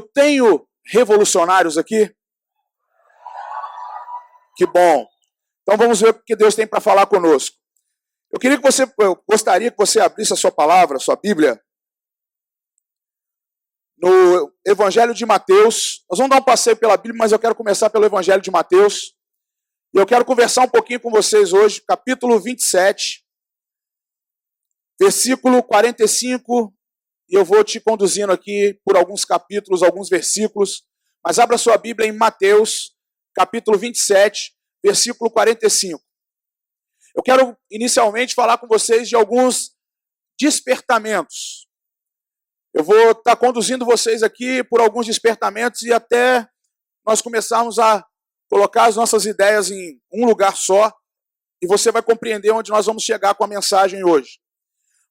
Eu tenho revolucionários aqui? Que bom. Então vamos ver o que Deus tem para falar conosco. Eu gostaria que você abrisse a sua palavra, a sua Bíblia, no Evangelho de Mateus. Nós vamos dar um passeio pela Bíblia, mas eu quero começar pelo Evangelho de Mateus. E eu quero conversar um pouquinho com vocês hoje, capítulo 27, versículo 45, e eu vou te conduzindo aqui por alguns capítulos, alguns versículos, mas abra sua Bíblia em Mateus, capítulo 27, versículo 45. Eu quero inicialmente falar com vocês de alguns despertamentos. Eu vou estar conduzindo vocês aqui por alguns despertamentos e até nós começarmos a colocar as nossas ideias em um lugar só e você vai compreender onde nós vamos chegar com a mensagem hoje.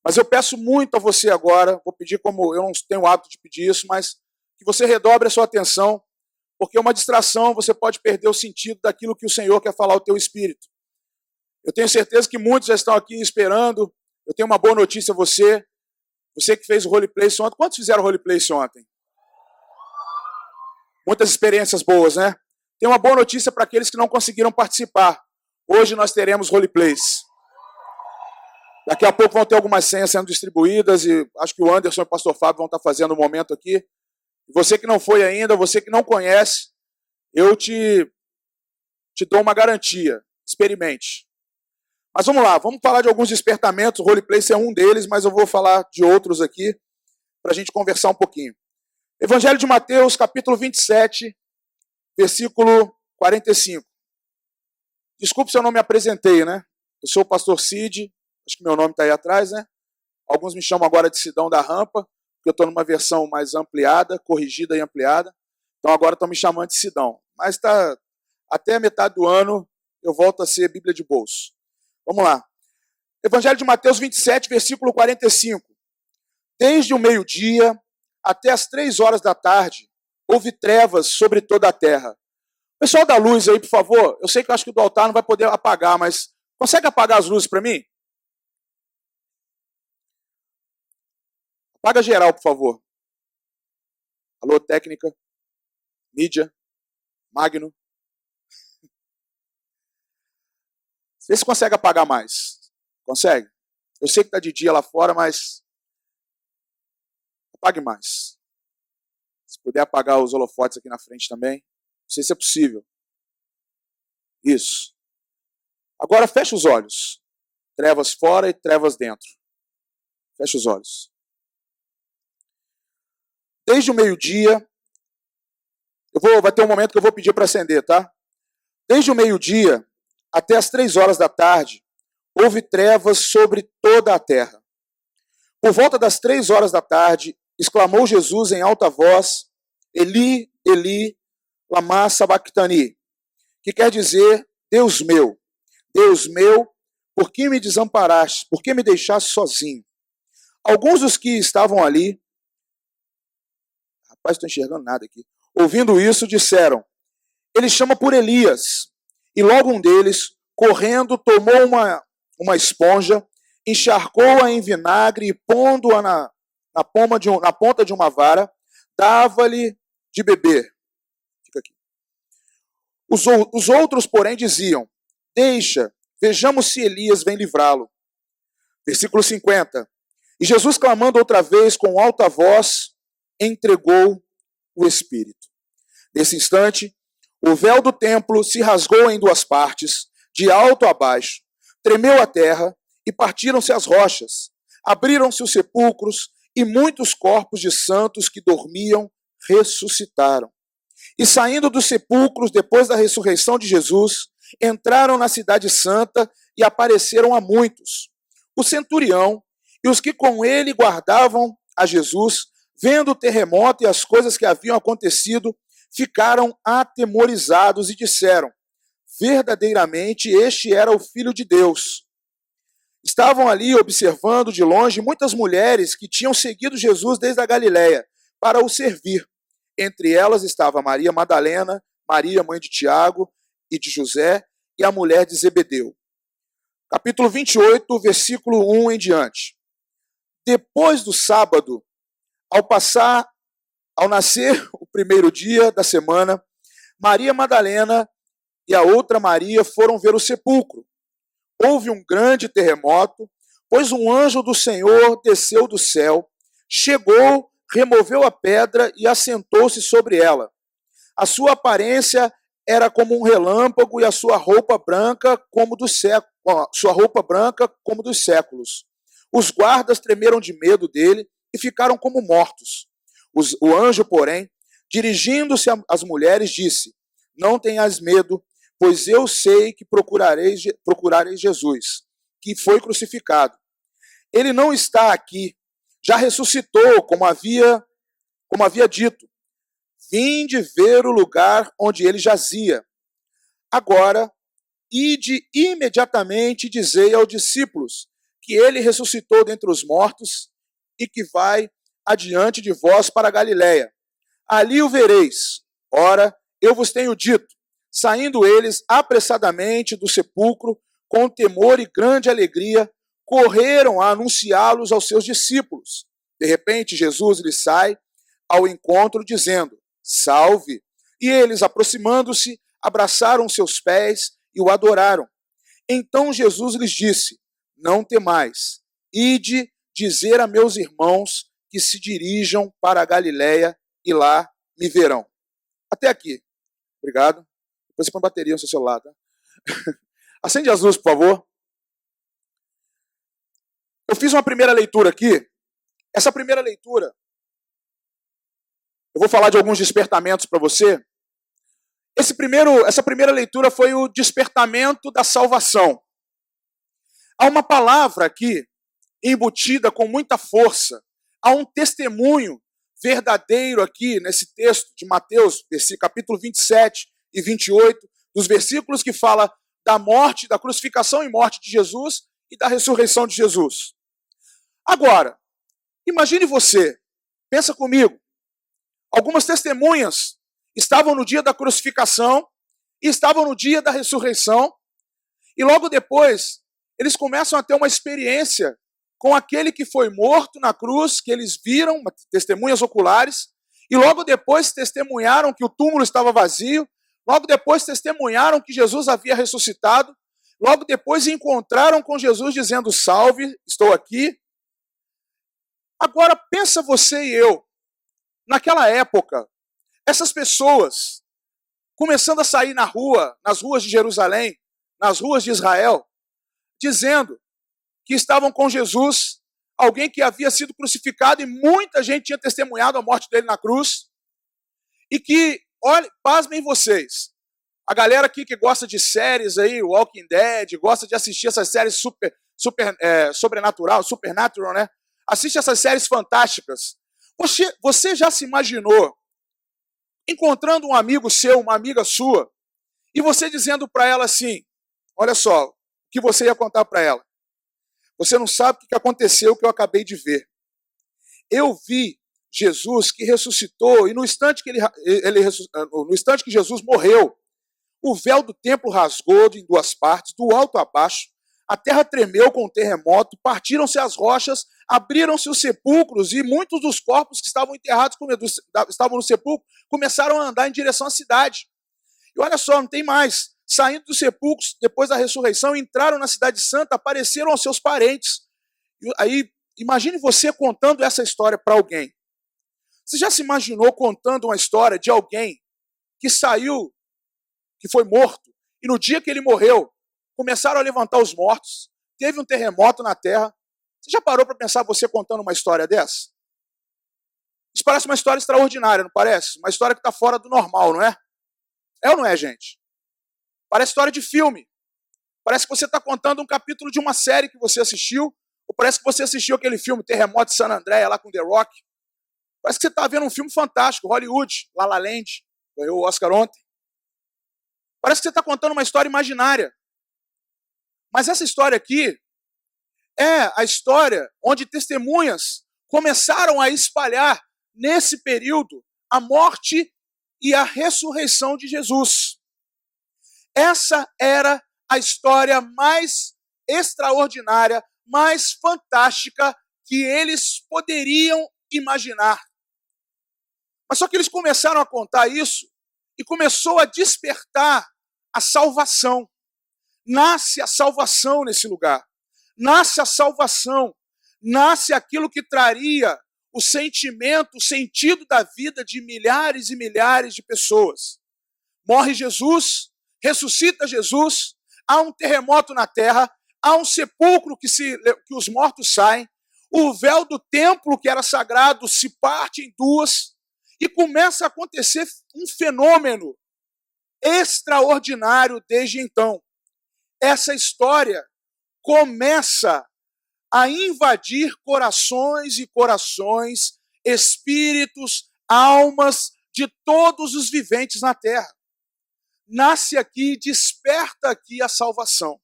Mas eu peço muito a você agora, vou pedir como eu não tenho o hábito de pedir isso, mas que você redobre a sua atenção, porque uma distração você pode perder o sentido daquilo que o Senhor quer falar ao teu espírito. Eu tenho certeza que muitos já estão aqui esperando. Eu tenho uma boa notícia a você. Você que fez o roleplay ontem. Quantos fizeram o roleplay ontem? Muitas experiências boas, né? Tenho uma boa notícia para aqueles que não conseguiram participar. Hoje nós teremos roleplays. Daqui a pouco vão ter algumas senhas sendo distribuídas e acho que o Anderson e o pastor Fábio vão estar fazendo um momento aqui. Você que não foi ainda, você que não conhece, eu te dou uma garantia. Experimente. Mas vamos lá, vamos falar de alguns despertamentos. O roleplay é um deles, mas eu vou falar de outros aqui para a gente conversar um pouquinho. Evangelho de Mateus, capítulo 27, versículo 45. Desculpe se eu não me apresentei, né? Eu sou o pastor Cid, acho que meu nome está aí atrás, né? Alguns me chamam agora de Sidão da Rampa, porque eu estou numa versão mais ampliada, corrigida e ampliada. Então agora estão me chamando de Sidão. Mas até a metade do ano eu volto a ser Bíblia de bolso. Vamos lá. Evangelho de Mateus 27, versículo 45. Desde o meio-dia até as 3 horas da tarde, houve trevas sobre toda a terra. Pessoal da luz aí, por favor. Eu sei que eu acho que o do altar não vai poder apagar, mas consegue apagar as luzes para mim? Apaga geral, por favor. Alô, técnica, mídia, Magno. Vê se consegue apagar mais. Consegue? Eu sei que está de dia lá fora, mas apague mais. Se puder apagar os holofotes aqui na frente também. Não sei se é possível. Isso. Agora fecha os olhos. Trevas fora e trevas dentro. Fecha os olhos. Desde o meio-dia, vai ter um momento que eu vou pedir para acender, tá? Desde o meio-dia até as 3 horas da tarde, houve trevas sobre toda a terra. Por volta das 3 horas da tarde, exclamou Jesus em alta voz, Eli, Eli, lama sabachthani, que quer dizer, Deus meu, por que me desamparaste, por que me deixaste sozinho? Alguns dos que estavam ali, rapaz, estou enxergando nada aqui, ouvindo isso, disseram, ele chama por Elias. E logo um deles, correndo, tomou uma esponja, encharcou-a em vinagre e pondo-a na ponta de uma vara, dava-lhe de beber. Fica aqui. Os outros, porém, diziam, deixa, vejamos se Elias vem livrá-lo. Versículo 50. E Jesus, clamando outra vez com alta voz, entregou o Espírito. Nesse instante, o véu do templo se rasgou em 2 partes, de alto a baixo, tremeu a terra e partiram-se as rochas, abriram-se os sepulcros e muitos corpos de santos que dormiam ressuscitaram. E saindo dos sepulcros depois da ressurreição de Jesus, entraram na cidade santa e apareceram a muitos. O centurião e os que com ele guardavam a Jesus, vendo o terremoto e as coisas que haviam acontecido, ficaram atemorizados e disseram, verdadeiramente este era o Filho de Deus. Estavam ali observando de longe muitas mulheres que tinham seguido Jesus desde a Galiléia para o servir. Entre elas estava Maria Madalena, Maria, mãe de Tiago e de José, e a mulher de Zebedeu. Capítulo 28, versículo 1 em diante. Depois do sábado, ao Ao nascer o primeiro dia da semana, Maria Madalena e a outra Maria foram ver o sepulcro. Houve um grande terremoto, pois um anjo do Senhor desceu do céu, chegou, removeu a pedra e assentou-se sobre ela. A sua aparência era como um relâmpago e a sua roupa branca como dos séculos. Os guardas tremeram de medo dele e ficaram como mortos. O anjo, porém, dirigindo-se às mulheres, disse: Não tenhas medo, pois eu sei que procurareis Jesus, que foi crucificado. Ele não está aqui, já ressuscitou, como havia dito. Vinde ver o lugar onde ele jazia. Agora, ide imediatamente e dizei aos discípulos que ele ressuscitou dentre os mortos e que vai adiante de vós para a Galiléia. Ali o vereis. Ora, eu vos tenho dito. Saindo eles apressadamente do sepulcro, com temor e grande alegria, correram a anunciá-los aos seus discípulos. De repente, Jesus lhes sai ao encontro, dizendo: Salve! E eles, aproximando-se, abraçaram seus pés e o adoraram. Então Jesus lhes disse: Não temais, ide dizer a meus irmãos que se dirijam para a Galiléia e lá me verão. Até aqui. Obrigado. Depois você põe bateria no seu celular, tá? Acende as luzes, por favor. Eu fiz uma primeira leitura aqui. Essa primeira leitura, eu vou falar de alguns despertamentos para você. Essa primeira leitura foi o despertamento da salvação. Há uma palavra aqui, embutida com muita força. Há um testemunho verdadeiro aqui nesse texto de Mateus, capítulo 27 e 28, dos versículos que fala da morte, da crucificação e morte de Jesus e da ressurreição de Jesus. Agora, imagine você, pensa comigo, algumas testemunhas estavam no dia da crucificação e estavam no dia da ressurreição, e logo depois eles começam a ter uma experiência com aquele que foi morto na cruz, que eles viram, testemunhas oculares, e logo depois testemunharam que o túmulo estava vazio, logo depois testemunharam que Jesus havia ressuscitado, logo depois encontraram com Jesus dizendo: Salve, estou aqui. Agora pensa você e eu, naquela época, essas pessoas começando a sair na rua, nas ruas de Jerusalém, nas ruas de Israel, dizendo que estavam com Jesus, alguém que havia sido crucificado e muita gente tinha testemunhado a morte dele na cruz, e que, olha, pasmem vocês, a galera aqui que gosta de séries aí, Walking Dead, gosta de assistir essas séries Supernatural, né? Assiste essas séries fantásticas. Você já se imaginou encontrando um amigo seu, uma amiga sua, e você dizendo para ela assim: olha só, o que você ia contar para ela? Você não sabe o que aconteceu, o que eu acabei de ver. Eu vi Jesus que ressuscitou, e no instante que Jesus morreu, o véu do templo rasgou em duas partes, do alto a baixo, a terra tremeu com o terremoto, partiram-se as rochas, abriram-se os sepulcros, e muitos dos corpos que estavam enterrados, estavam no sepulcro, começaram a andar em direção à cidade. E olha só, não tem mais. Saindo dos sepulcros, depois da ressurreição, entraram na cidade santa, apareceram aos seus parentes. E aí, imagine você contando essa história para alguém. Você já se imaginou contando uma história de alguém que saiu, que foi morto, e no dia que ele morreu, começaram a levantar os mortos, teve um terremoto na terra? Você já parou para pensar você contando uma história dessa? Isso parece uma história extraordinária, não parece? Uma história que está fora do normal, não é? É ou não é, gente? Parece história de filme. Parece que você está contando um capítulo de uma série que você assistiu, ou parece que você assistiu aquele filme Terremoto de San Andreas, lá com The Rock. Parece que você está vendo um filme fantástico, Hollywood, La La Land, ganhou o Oscar ontem. Parece que você está contando uma história imaginária. Mas essa história aqui é a história onde testemunhas começaram a espalhar, nesse período, a morte e a ressurreição de Jesus. Essa era a história mais extraordinária, mais fantástica que eles poderiam imaginar. Mas só que eles começaram a contar isso e começou a despertar a salvação. Nasce a salvação nesse lugar. Nasce a salvação. Nasce aquilo que traria o sentimento, o sentido da vida de milhares e milhares de pessoas. Morre Jesus, ressuscita Jesus, há um terremoto na terra, há um sepulcro que os mortos saem, o véu do templo que era sagrado se parte em duas e começa a acontecer um fenômeno extraordinário desde então. Essa história começa a invadir corações e corações, espíritos, almas de todos os viventes na terra. Nasce aqui, desperta aqui a salvação.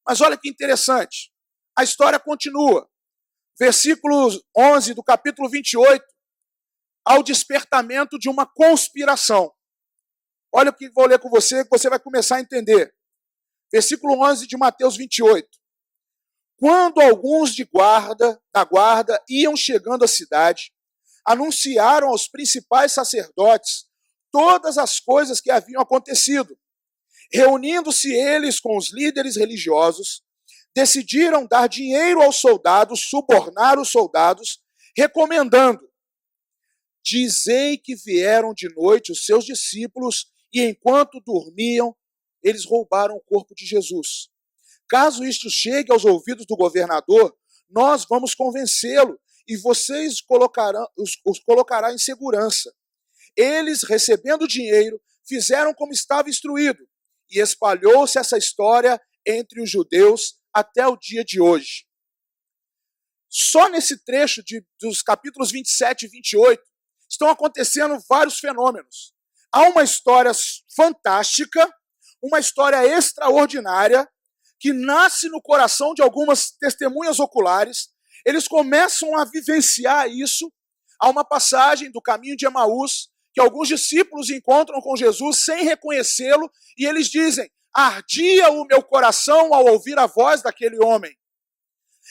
Mas olha que interessante, a história continua. Versículo 11 do capítulo 28, ao despertamento de uma conspiração. Olha o que vou ler com você, que você vai começar a entender. Versículo 11 de Mateus 28. Quando alguns da guarda iam chegando à cidade, anunciaram aos principais sacerdotes todas as coisas que haviam acontecido. Reunindo-se eles com os líderes religiosos, decidiram dar dinheiro aos soldados, subornar os soldados, recomendando: dizei que vieram de noite os seus discípulos e enquanto dormiam, eles roubaram o corpo de Jesus. Caso isto chegue aos ouvidos do governador, nós vamos convencê-lo e vocês os colocará em segurança. Eles, recebendo dinheiro, fizeram como estava instruído, e espalhou-se essa história entre os judeus até o dia de hoje. Só nesse trecho dos capítulos 27 e 28, estão acontecendo vários fenômenos. Há uma história fantástica, uma história extraordinária, que nasce no coração de algumas testemunhas oculares. Eles começam a vivenciar isso. Há uma passagem do caminho de Emaús, que alguns discípulos encontram com Jesus sem reconhecê-lo, e eles dizem: ardia o meu coração ao ouvir a voz daquele homem.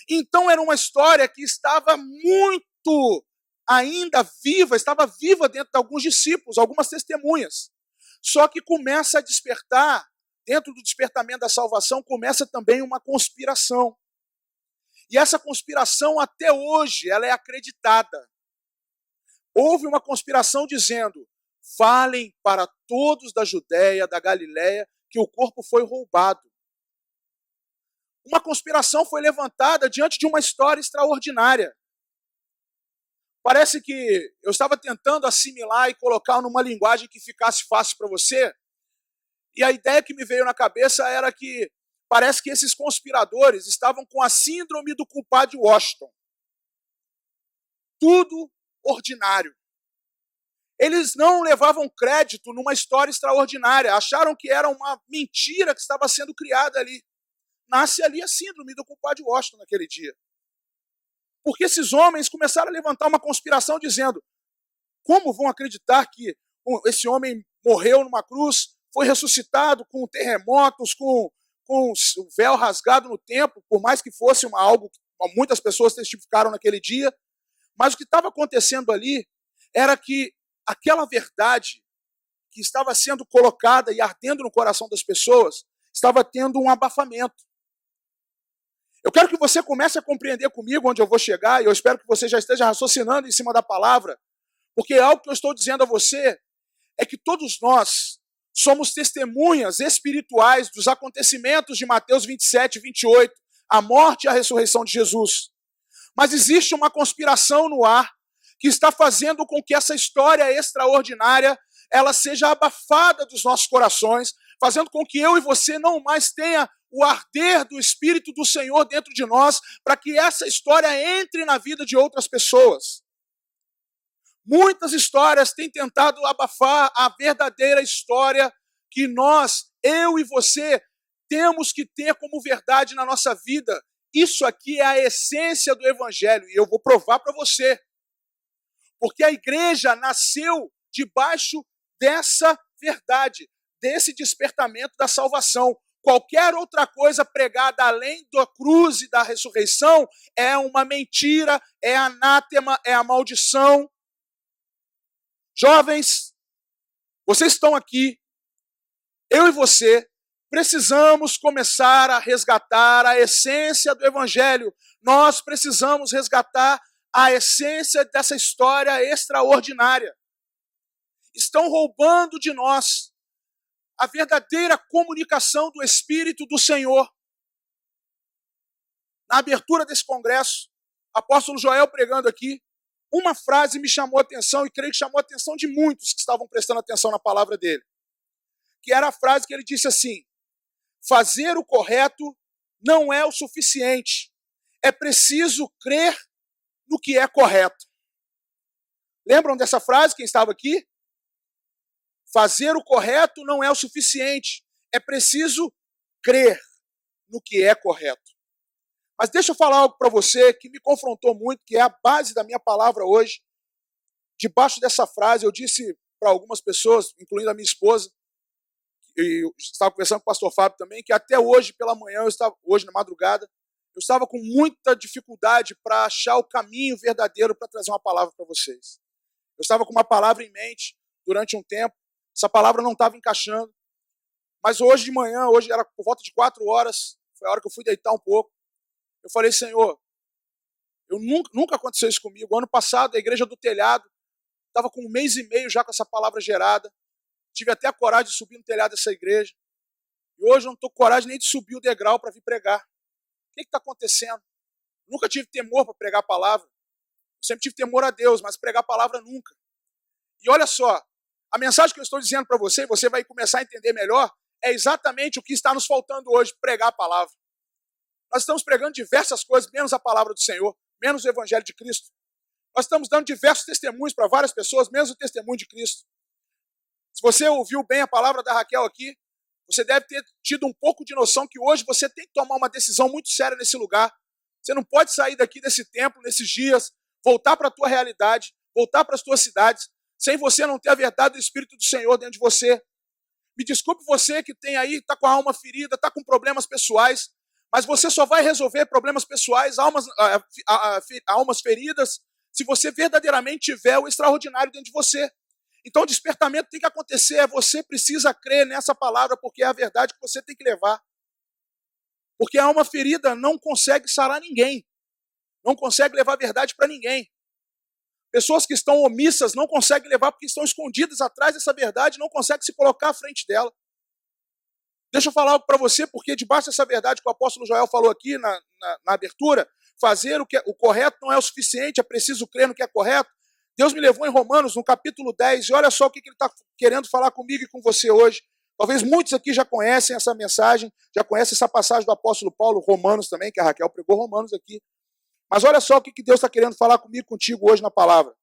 Então era uma história que estava muito ainda viva, estava viva dentro de alguns discípulos, algumas testemunhas. Só que começa a despertar, dentro do despertamento da salvação, começa também uma conspiração. E essa conspiração até hoje, ela é acreditada. Houve uma conspiração dizendo: falem para todos da Judéia, da Galiléia, que o corpo foi roubado. Uma conspiração foi levantada diante de uma história extraordinária. Parece que eu estava tentando assimilar e colocar numa linguagem que ficasse fácil para você, e a ideia que me veio na cabeça era que parece que esses conspiradores estavam com a síndrome do culpado de Washington. Tudo ordinário. Eles não levavam crédito numa história extraordinária, acharam que era uma mentira que estava sendo criada ali. Nasce ali a síndrome do culpado de Washington naquele dia. Porque esses homens começaram a levantar uma conspiração dizendo: como vão acreditar que esse homem morreu numa cruz, foi ressuscitado com terremotos, com o véu rasgado no templo, por mais que fosse algo que muitas pessoas testificaram naquele dia. Mas o que estava acontecendo ali era que aquela verdade que estava sendo colocada e ardendo no coração das pessoas estava tendo um abafamento. Eu quero que você comece a compreender comigo onde eu vou chegar, e eu espero que você já esteja raciocinando em cima da palavra, porque algo que eu estou dizendo a você é que todos nós somos testemunhas espirituais dos acontecimentos de Mateus 27 e 28, a morte e a ressurreição de Jesus. Mas existe uma conspiração no ar que está fazendo com que essa história extraordinária ela seja abafada dos nossos corações, fazendo com que eu e você não mais tenha o arder do Espírito do Senhor dentro de nós, para que essa história entre na vida de outras pessoas. Muitas histórias têm tentado abafar a verdadeira história que nós, eu e você, temos que ter como verdade na nossa vida. Isso aqui é a essência do Evangelho, e eu vou provar para você. Porque a igreja nasceu debaixo dessa verdade, desse despertamento da salvação. Qualquer outra coisa pregada além da cruz e da ressurreição é uma mentira, é anátema, é a maldição. Jovens, vocês estão aqui, eu e você, precisamos começar a resgatar a essência do Evangelho. Nós precisamos resgatar a essência dessa história extraordinária. Estão roubando de nós a verdadeira comunicação do Espírito do Senhor. Na abertura desse congresso, apóstolo Joel pregando aqui, uma frase me chamou a atenção, e creio que chamou a atenção de muitos que estavam prestando atenção na palavra dele. Que era a frase que ele disse assim: fazer o correto não é o suficiente. É preciso crer no que é correto. Lembram dessa frase, quem estava aqui? Fazer o correto não é o suficiente. É preciso crer no que é correto. Mas deixa eu falar algo para você que me confrontou muito, que é a base da minha palavra hoje. Debaixo dessa frase, eu disse para algumas pessoas, incluindo a minha esposa, e eu estava conversando com o pastor Fábio também, que até hoje pela manhã, hoje na madrugada, eu estava com muita dificuldade para achar o caminho verdadeiro para trazer uma palavra para vocês. Eu estava com uma palavra em mente durante um tempo, essa palavra não estava encaixando, mas hoje de manhã, hoje era por volta de 4 horas, foi a hora que eu fui deitar um pouco, eu falei: Senhor, nunca aconteceu isso comigo. Ano passado, a igreja do telhado, estava com 1 mês e meio já com essa palavra gerada, tive até a coragem de subir no telhado dessa igreja, e hoje eu não estou com coragem nem de subir o degrau para vir pregar. O que está acontecendo? Nunca tive temor para pregar a palavra, eu sempre tive temor a Deus, mas pregar a palavra nunca. E olha só, a mensagem que eu estou dizendo para você, você vai começar a entender melhor, é exatamente o que está nos faltando hoje, pregar a palavra. Nós estamos pregando diversas coisas, menos a palavra do Senhor, menos o Evangelho de Cristo. Nós estamos dando diversos testemunhos para várias pessoas, menos o testemunho de Cristo. Se você ouviu bem a palavra da Raquel aqui, você deve ter tido um pouco de noção que hoje você tem que tomar uma decisão muito séria nesse lugar. Você não pode sair daqui desse templo, nesses dias, voltar para a tua realidade, voltar para as tuas cidades, sem você não ter a verdade do Espírito do Senhor dentro de você. Me desculpe você que tem aí, está com a alma ferida, está com problemas pessoais, mas você só vai resolver problemas pessoais, almas feridas, se você verdadeiramente tiver o extraordinário dentro de você. Então o despertamento tem que acontecer, você precisa crer nessa palavra, porque é a verdade que você tem que levar. Porque a alma ferida não consegue sarar ninguém, não consegue levar a verdade para ninguém. Pessoas que estão omissas não conseguem levar porque estão escondidas atrás dessa verdade, não conseguem se colocar à frente dela. Deixa eu falar algo para você, porque debaixo dessa verdade que o apóstolo Joel falou aqui na abertura, fazer o correto não é o suficiente, é preciso crer no que é correto. Deus me levou em Romanos, no capítulo 10, e olha só o que ele está querendo falar comigo e com você hoje. Talvez muitos aqui já conhecem essa mensagem, já conhecem essa passagem do apóstolo Paulo, Romanos também, que a Raquel pregou Romanos aqui. Mas olha só o que Deus está querendo falar comigo e contigo hoje na palavra.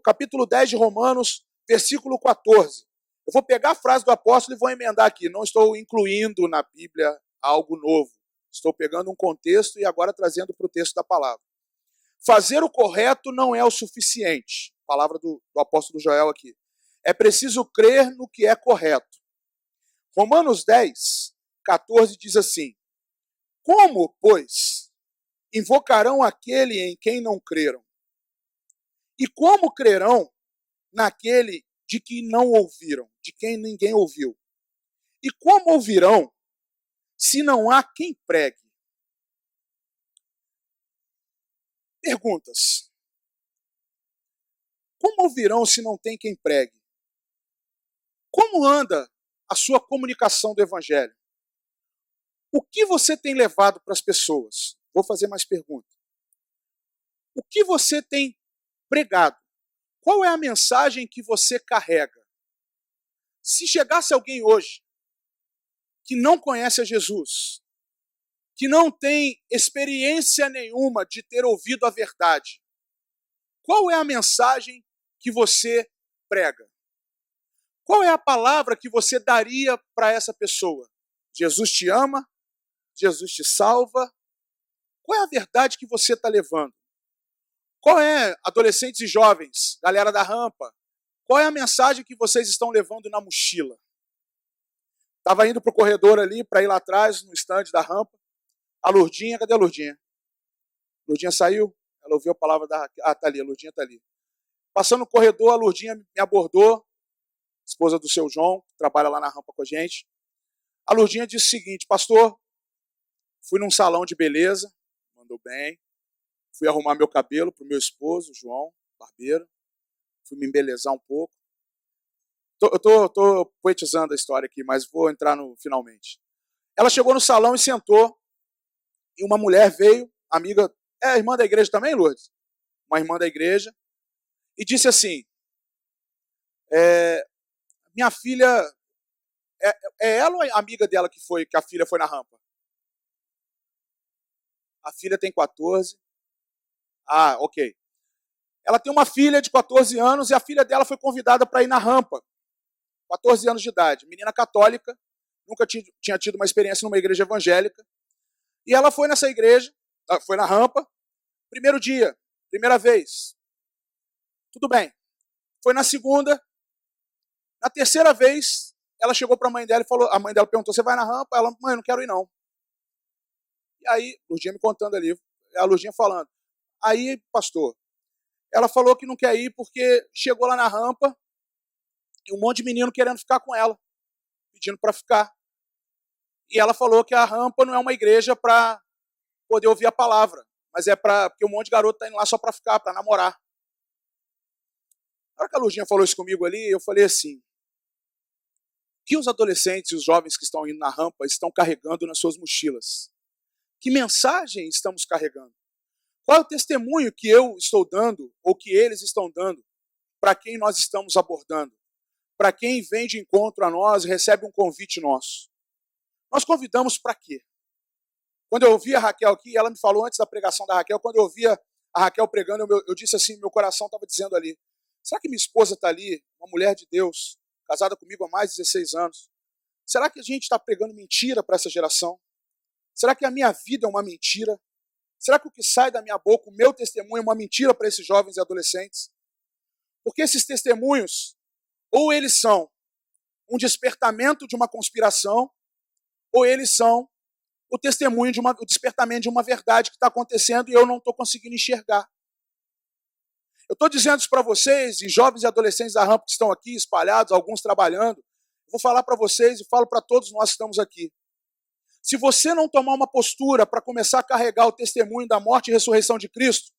Capítulo 10 de Romanos, versículo 14. Eu vou pegar a frase do apóstolo e vou emendar aqui. Não estou incluindo na Bíblia algo novo. Estou pegando um contexto e agora trazendo para o texto da palavra. Fazer o correto não é o suficiente. Palavra do apóstolo Joel aqui. É preciso crer no que é correto. Romanos 10, 14 diz assim: como, pois, invocarão aquele em quem não creram? E como crerão naquele de que não ouviram, de quem ninguém ouviu? E como ouvirão se não há quem pregue? Perguntas. Como ouvirão se não tem quem pregue? Como anda a sua comunicação do Evangelho? O que você tem levado para as pessoas? Vou fazer mais perguntas. O que você tem pregado? Qual é a mensagem que você carrega? Se chegasse alguém hoje que não conhece a Jesus, que não tem experiência nenhuma de ter ouvido a verdade, qual é a mensagem que você prega? Qual é a palavra que você daria para essa pessoa? Jesus te ama? Jesus te salva? Qual é a verdade que você está levando? Qual é, adolescentes e jovens, galera da rampa, qual é a mensagem que vocês estão levando na mochila? Estava indo para o corredor ali, para ir lá atrás, no estande da rampa. A Lourdinha, cadê a Lourdinha? Lourdinha saiu, ela ouviu a palavra da Raquel. Ah, está ali, a Lourdinha está ali. Passando no corredor, a Lurdinha me abordou, esposa do seu João, que trabalha lá na rampa com a gente. A Lurdinha disse o seguinte: pastor, fui num salão de beleza, mandou bem, fui arrumar meu cabelo para o meu esposo, João, barbeiro, fui me embelezar um pouco. Eu tô poetizando a história aqui, mas vou entrar no finalmente. Ela chegou no salão e sentou, e uma mulher veio, amiga, irmã da igreja também, Lourdes? Uma irmã da igreja, e disse assim: minha filha, é ela ou é amiga dela que a filha foi na rampa? A filha tem 14. Ah, ok. Ela tem uma filha de 14 anos e a filha dela foi convidada para ir na rampa. 14 anos de idade, menina católica, nunca tinha tido uma experiência numa igreja evangélica. E ela foi nessa igreja, foi na rampa, primeiro dia, primeira vez. Tudo bem. Foi na segunda, na terceira vez, ela chegou para a mãe dela e falou, a mãe dela perguntou: você vai na rampa? Ela: mãe, eu não quero ir não. E aí, Lurdinha me contando ali, a Lurdinha falando: aí, pastor, ela falou que não quer ir porque chegou lá na rampa e um monte de menino querendo ficar com ela, pedindo para ficar. E ela falou que a rampa não é uma igreja para poder ouvir a palavra, mas é porque um monte de garoto está indo lá só para ficar, para namorar. Na hora que a Lurdinha falou isso comigo ali, eu falei assim: o que os adolescentes e os jovens que estão indo na rampa estão carregando nas suas mochilas? Que mensagem estamos carregando? Qual é o testemunho que eu estou dando, ou que eles estão dando, para quem nós estamos abordando? Para quem vem de encontro a nós e recebe um convite nosso? Nós convidamos para quê? Quando eu ouvi a Raquel aqui, ela me falou antes da pregação da Raquel, quando eu ouvia a Raquel pregando, eu disse assim, meu coração estava dizendo ali: será que minha esposa está ali, uma mulher de Deus, casada comigo há mais de 16 anos? Será que a gente está pregando mentira para essa geração? Será que a minha vida é uma mentira? Será que o que sai da minha boca, o meu testemunho, é uma mentira para esses jovens e adolescentes? Porque esses testemunhos, ou eles são um despertamento de uma conspiração, ou eles são o testemunho o despertamento de uma verdade que está acontecendo e eu não estou conseguindo enxergar. Eu estou dizendo isso para vocês, e jovens e adolescentes da rampa que estão aqui espalhados, alguns trabalhando. Vou falar para vocês e falo para todos nós que estamos aqui. Se você não tomar uma postura para começar a carregar o testemunho da morte e ressurreição de Cristo,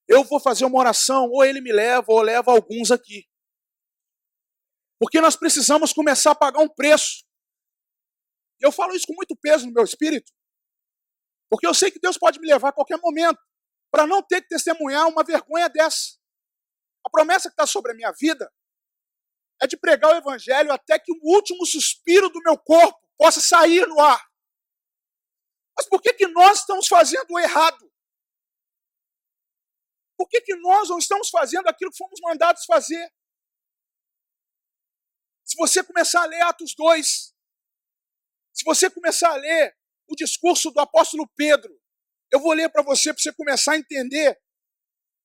eu vou fazer uma oração, ou ele me leva, ou leva alguns aqui. Porque nós precisamos começar a pagar um preço. Eu falo isso com muito peso no meu espírito, porque eu sei que Deus pode me levar a qualquer momento para não ter que testemunhar uma vergonha dessa. A promessa que está sobre a minha vida é de pregar o evangelho até que o último suspiro do meu corpo possa sair no ar. Mas por que nós estamos fazendo o errado? Por que nós não estamos fazendo aquilo que fomos mandados fazer? Se você começar a ler Atos 2, se você começar a ler o discurso do apóstolo Pedro, eu vou ler para você começar a entender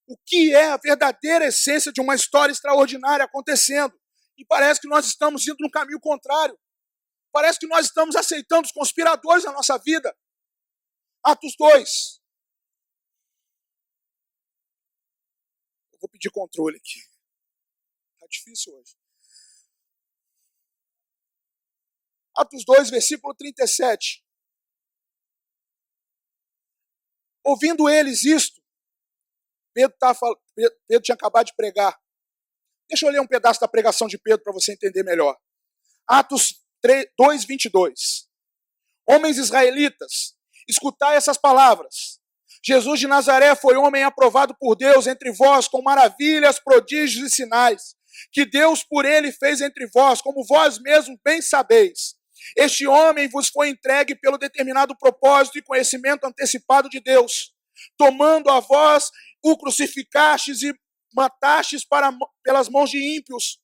o que é a verdadeira essência de uma história extraordinária acontecendo. E parece que nós estamos indo no caminho contrário. Parece que nós estamos aceitando os conspiradores na nossa vida. Atos 2. Eu vou pedir controle aqui. Está difícil hoje. Atos 2, versículo 37. Ouvindo eles isto, Pedro tinha acabado de pregar. Deixa eu ler um pedaço da pregação de Pedro para você entender melhor. Atos 2, 22. Homens israelitas, escutai essas palavras. Jesus de Nazaré foi homem aprovado por Deus entre vós com maravilhas, prodígios e sinais, que Deus por ele fez entre vós, como vós mesmos bem sabeis. Este homem vos foi entregue pelo determinado propósito e conhecimento antecipado de Deus. Tomando a vós, o crucificastes e matastes pelas mãos de ímpios.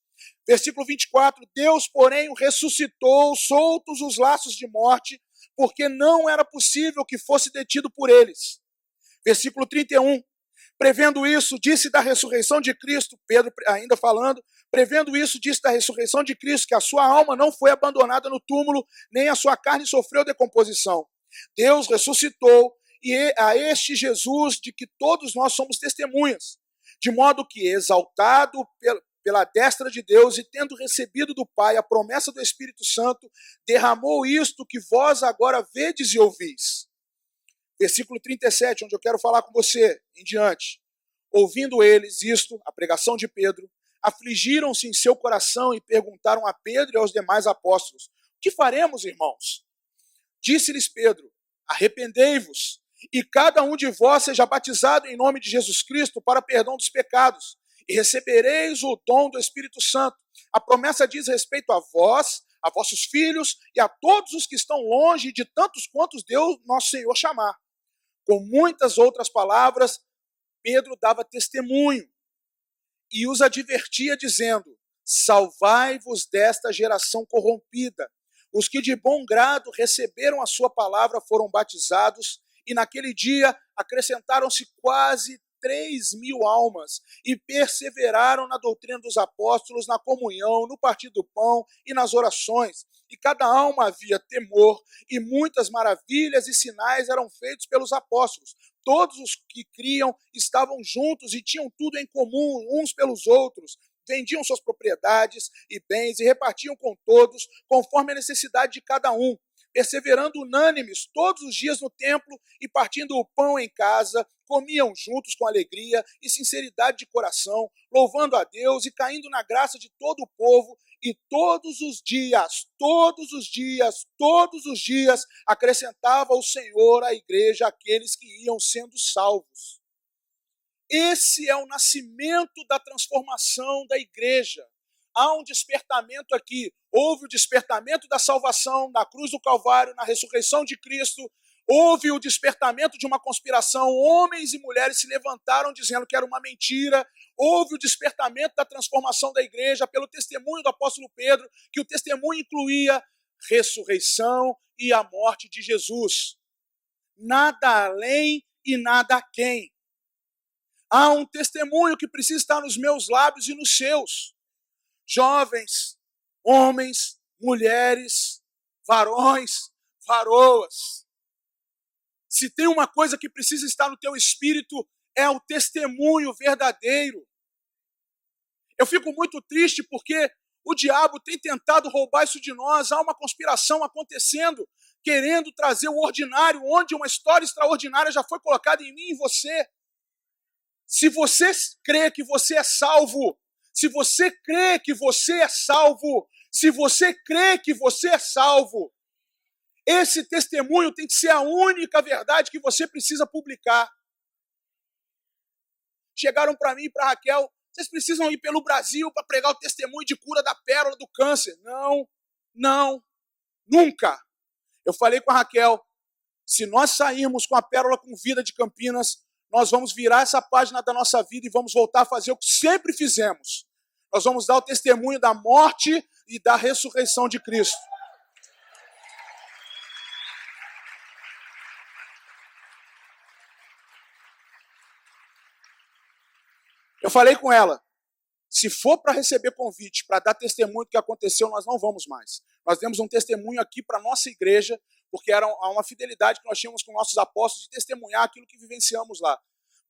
Versículo 24. Deus, porém, o ressuscitou, soltos os laços de morte, porque não era possível que fosse detido por eles. Versículo 31. Prevendo isso, disse da ressurreição de Cristo, Pedro ainda falando, prevendo isso, disse da ressurreição de Cristo, que a sua alma não foi abandonada no túmulo, nem a sua carne sofreu decomposição. Deus ressuscitou, e a este Jesus, de que todos nós somos testemunhas. De modo que, exaltado pela destra de Deus e tendo recebido do Pai a promessa do Espírito Santo, derramou isto que vós agora vedes e ouvis. Versículo 37, onde eu quero falar com você em diante. Ouvindo eles isto, a pregação de Pedro, afligiram-se em seu coração e perguntaram a Pedro e aos demais apóstolos: o que faremos, irmãos? Disse-lhes Pedro: arrependei-vos, e cada um de vós seja batizado em nome de Jesus Cristo para perdão dos pecados, e recebereis o dom do Espírito Santo. A promessa diz respeito a vós, a vossos filhos e a todos os que estão longe, de tantos quantos Deus, nosso Senhor, chamar. Com muitas outras palavras, Pedro dava testemunho e os advertia, dizendo: salvai-vos desta geração corrompida. Os que de bom grado receberam a sua palavra foram batizados, e naquele dia acrescentaram-se quase 3.000 almas, e perseveraram na doutrina dos apóstolos, na comunhão, no partir do pão e nas orações. E cada alma havia temor, e muitas maravilhas e sinais eram feitos pelos apóstolos. Todos os que criam estavam juntos e tinham tudo em comum, uns pelos outros. Vendiam suas propriedades e bens e repartiam com todos, conforme a necessidade de cada um. Perseverando unânimes todos os dias no templo e partindo o pão em casa, comiam juntos com alegria e sinceridade de coração, louvando a Deus e caindo na graça de todo o povo. E todos os dias, acrescentava o Senhor à igreja aqueles que iam sendo salvos. Esse é o nascimento da transformação da igreja. Há um despertamento aqui. Houve o despertamento da salvação na cruz do Calvário, na ressurreição de Cristo. Houve o despertamento de uma conspiração. Homens e mulheres se levantaram dizendo que era uma mentira. Houve o despertamento da transformação da igreja pelo testemunho do apóstolo Pedro, que o testemunho incluía ressurreição e a morte de Jesus. Nada além e nada aquém. Há um testemunho que precisa estar nos meus lábios e nos seus. Jovens, homens, mulheres, varões, varoas. Se tem uma coisa que precisa estar no teu espírito, é o testemunho verdadeiro. Eu fico muito triste porque o diabo tem tentado roubar isso de nós. Há uma conspiração acontecendo, querendo trazer o ordinário, onde uma história extraordinária já foi colocada em mim e em você. Se você crê que você é salvo, se você crê que você é salvo, se você crê que você é salvo, esse testemunho tem que ser a única verdade que você precisa publicar. Chegaram para mim e para a Raquel: vocês precisam ir pelo Brasil para pregar o testemunho de cura da pérola do câncer. Não, nunca. Eu falei com a Raquel: se nós sairmos com a pérola com vida de Campinas, nós vamos virar essa página da nossa vida e vamos voltar a fazer o que sempre fizemos. Nós vamos dar o testemunho da morte e da ressurreição de Cristo. Eu falei com ela: se for para receber convite, para dar testemunho do que aconteceu, nós não vamos mais. Nós demos um testemunho aqui para a nossa igreja, porque era uma fidelidade que nós tínhamos com nossos apóstolos de testemunhar aquilo que vivenciamos lá.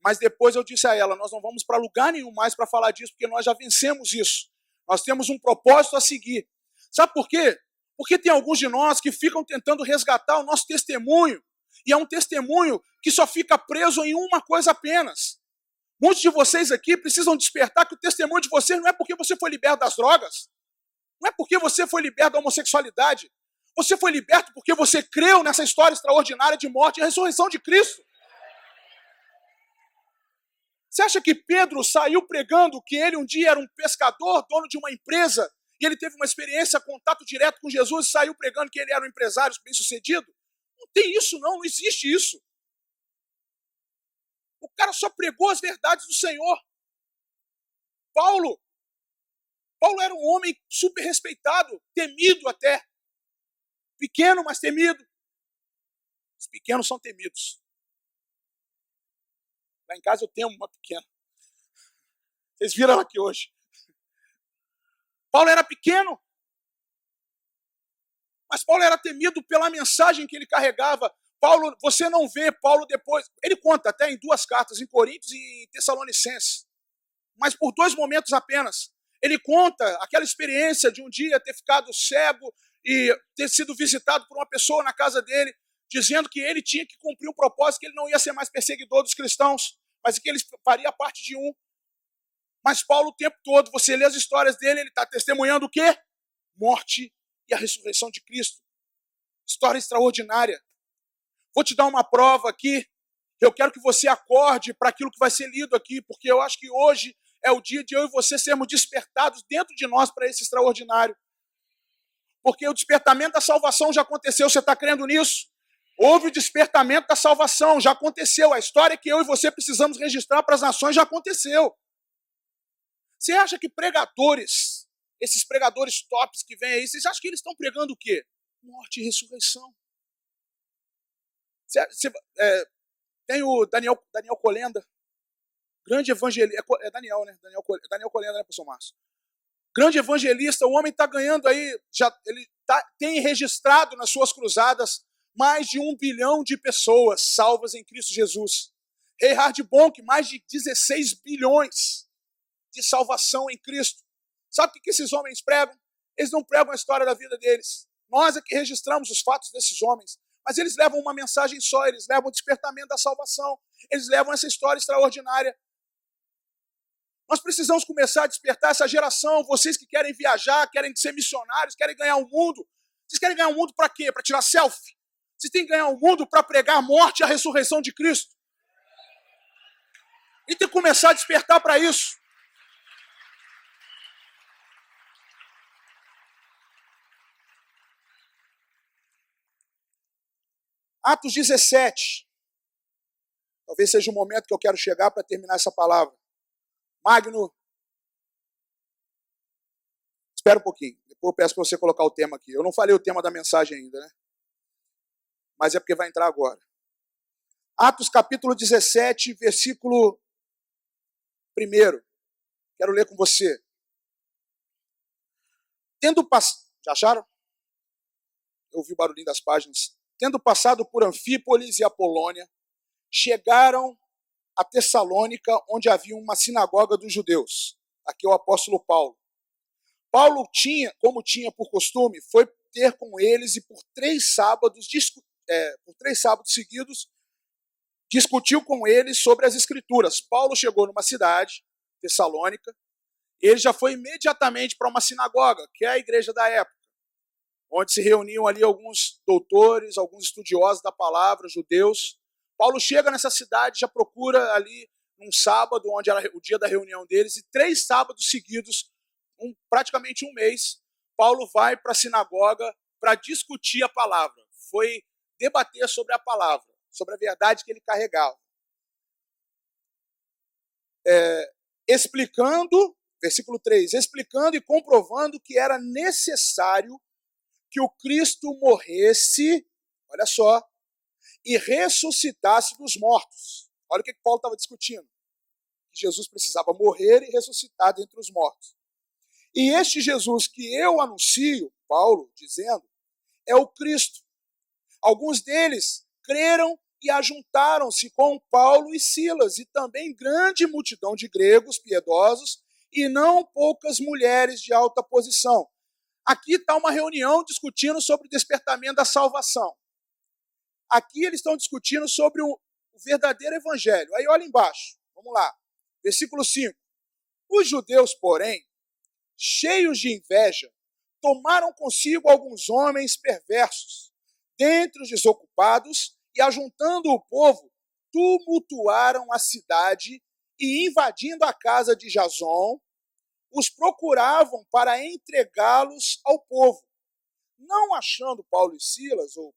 Mas depois eu disse a ela: nós não vamos para lugar nenhum mais para falar disso, porque nós já vencemos isso. Nós temos um propósito a seguir. Sabe por quê? Porque tem alguns de nós que ficam tentando resgatar o nosso testemunho, e é um testemunho que só fica preso em uma coisa apenas. Muitos de vocês aqui precisam despertar que o testemunho de vocês não é porque você foi liberto das drogas, não é porque você foi liberto da homossexualidade. Você foi liberto porque você creu nessa história extraordinária de morte e ressurreição de Cristo. Você acha que Pedro saiu pregando que ele um dia era um pescador, dono de uma empresa, e ele teve uma experiência, contato direto com Jesus e saiu pregando que ele era um empresário bem-sucedido? Não tem isso não existe isso. O cara só pregou as verdades do Senhor. Paulo era um homem super respeitado, temido até. Pequeno, mas temido. Os pequenos são temidos. Lá em casa eu tenho uma pequena. Vocês viram ela aqui hoje. Paulo era pequeno, mas Paulo era temido pela mensagem que ele carregava. Paulo, você não vê Paulo depois, ele conta até em 2 cartas, em Coríntios e em Tessalonicenses. mas por 2 momentos apenas. Ele conta aquela experiência de um dia ter ficado cego e ter sido visitado por uma pessoa na casa dele, dizendo que ele tinha que cumprir um propósito, que ele não ia ser mais perseguidor dos cristãos, mas que ele faria parte de um. Mas Paulo, o tempo todo, você lê as histórias dele, ele está testemunhando o quê? Morte e a ressurreição de Cristo. História extraordinária. Vou te dar uma prova aqui. Eu quero que você acorde para aquilo que vai ser lido aqui, porque eu acho que hoje é o dia de eu e você sermos despertados dentro de nós para esse extraordinário. Porque o despertamento da salvação já aconteceu, você está crendo nisso? Houve o despertamento da salvação, já aconteceu. A história que eu e você precisamos registrar para as nações já aconteceu. Você acha que pregadores, esses pregadores tops que vêm aí, vocês acham que eles estão pregando o quê? Morte e ressurreição. Tem o Daniel Colenda, grande evangelista. É Daniel, né? Daniel Colenda, né, professor Márcio? Grande evangelista, o homem está ganhando aí, tem registrado nas suas cruzadas mais de 1 bilhão de pessoas salvas em Cristo Jesus. Reinhard Bonk, mais de 16 bilhões de salvação em Cristo. Sabe o que esses homens pregam? Eles não pregam a história da vida deles. Nós é que registramos os fatos desses homens. Mas eles levam uma mensagem só, eles levam o despertamento da salvação. Eles levam essa história extraordinária. Nós precisamos começar a despertar essa geração, vocês que querem viajar, querem ser missionários, querem ganhar o mundo. Vocês querem ganhar o mundo para quê? Para tirar selfie? Vocês têm que ganhar o mundo para pregar a morte e a ressurreição de Cristo. E tem que começar a despertar para isso. Atos 17. Talvez seja o momento que eu quero chegar para terminar essa palavra. Magno, espera um pouquinho. Depois eu peço para você colocar o tema aqui. Eu não falei o tema da mensagem ainda, né? Mas é porque vai entrar agora. Atos capítulo 17, versículo 1. Quero ler com você. Já acharam? Eu ouvi o barulhinho das páginas. Tendo passado por Anfípolis e Apolônia, chegaram a Tessalônica, onde havia uma sinagoga dos judeus. Aqui é o apóstolo Paulo. Paulo como tinha por costume, foi ter com eles e por 3 sábados seguidos, discutiu com eles sobre as Escrituras. Paulo chegou numa cidade, Tessalônica, ele já foi imediatamente para uma sinagoga, que é a igreja da época, onde se reuniam ali alguns doutores, alguns estudiosos da palavra, judeus. Paulo chega nessa cidade, já procura ali num sábado, onde era o dia da reunião deles, e 3 sábados seguidos, praticamente um mês, Paulo vai para a sinagoga para discutir a palavra. Foi debater sobre a palavra, sobre a verdade que ele carregava. Explicando, versículo 3, explicando e comprovando que era necessário que o Cristo morresse, olha só, e ressuscitasse dos mortos. Olha o que Paulo estava discutindo. Que Jesus precisava morrer e ressuscitar dentre os mortos. E este Jesus que eu anuncio, Paulo dizendo, é o Cristo. Alguns deles creram e ajuntaram-se com Paulo e Silas, e também grande multidão de gregos piedosos, e não poucas mulheres de alta posição. Aqui está uma reunião discutindo sobre o despertamento da salvação. Aqui eles estão discutindo sobre o verdadeiro evangelho. Aí olha embaixo, vamos lá. Versículo 5. Os judeus, porém, cheios de inveja, tomaram consigo alguns homens perversos, dentre os desocupados, e ajuntando o povo, tumultuaram a cidade e, invadindo a casa de Jason, os procuravam para entregá-los ao povo. Não achando Paulo e Silas, ou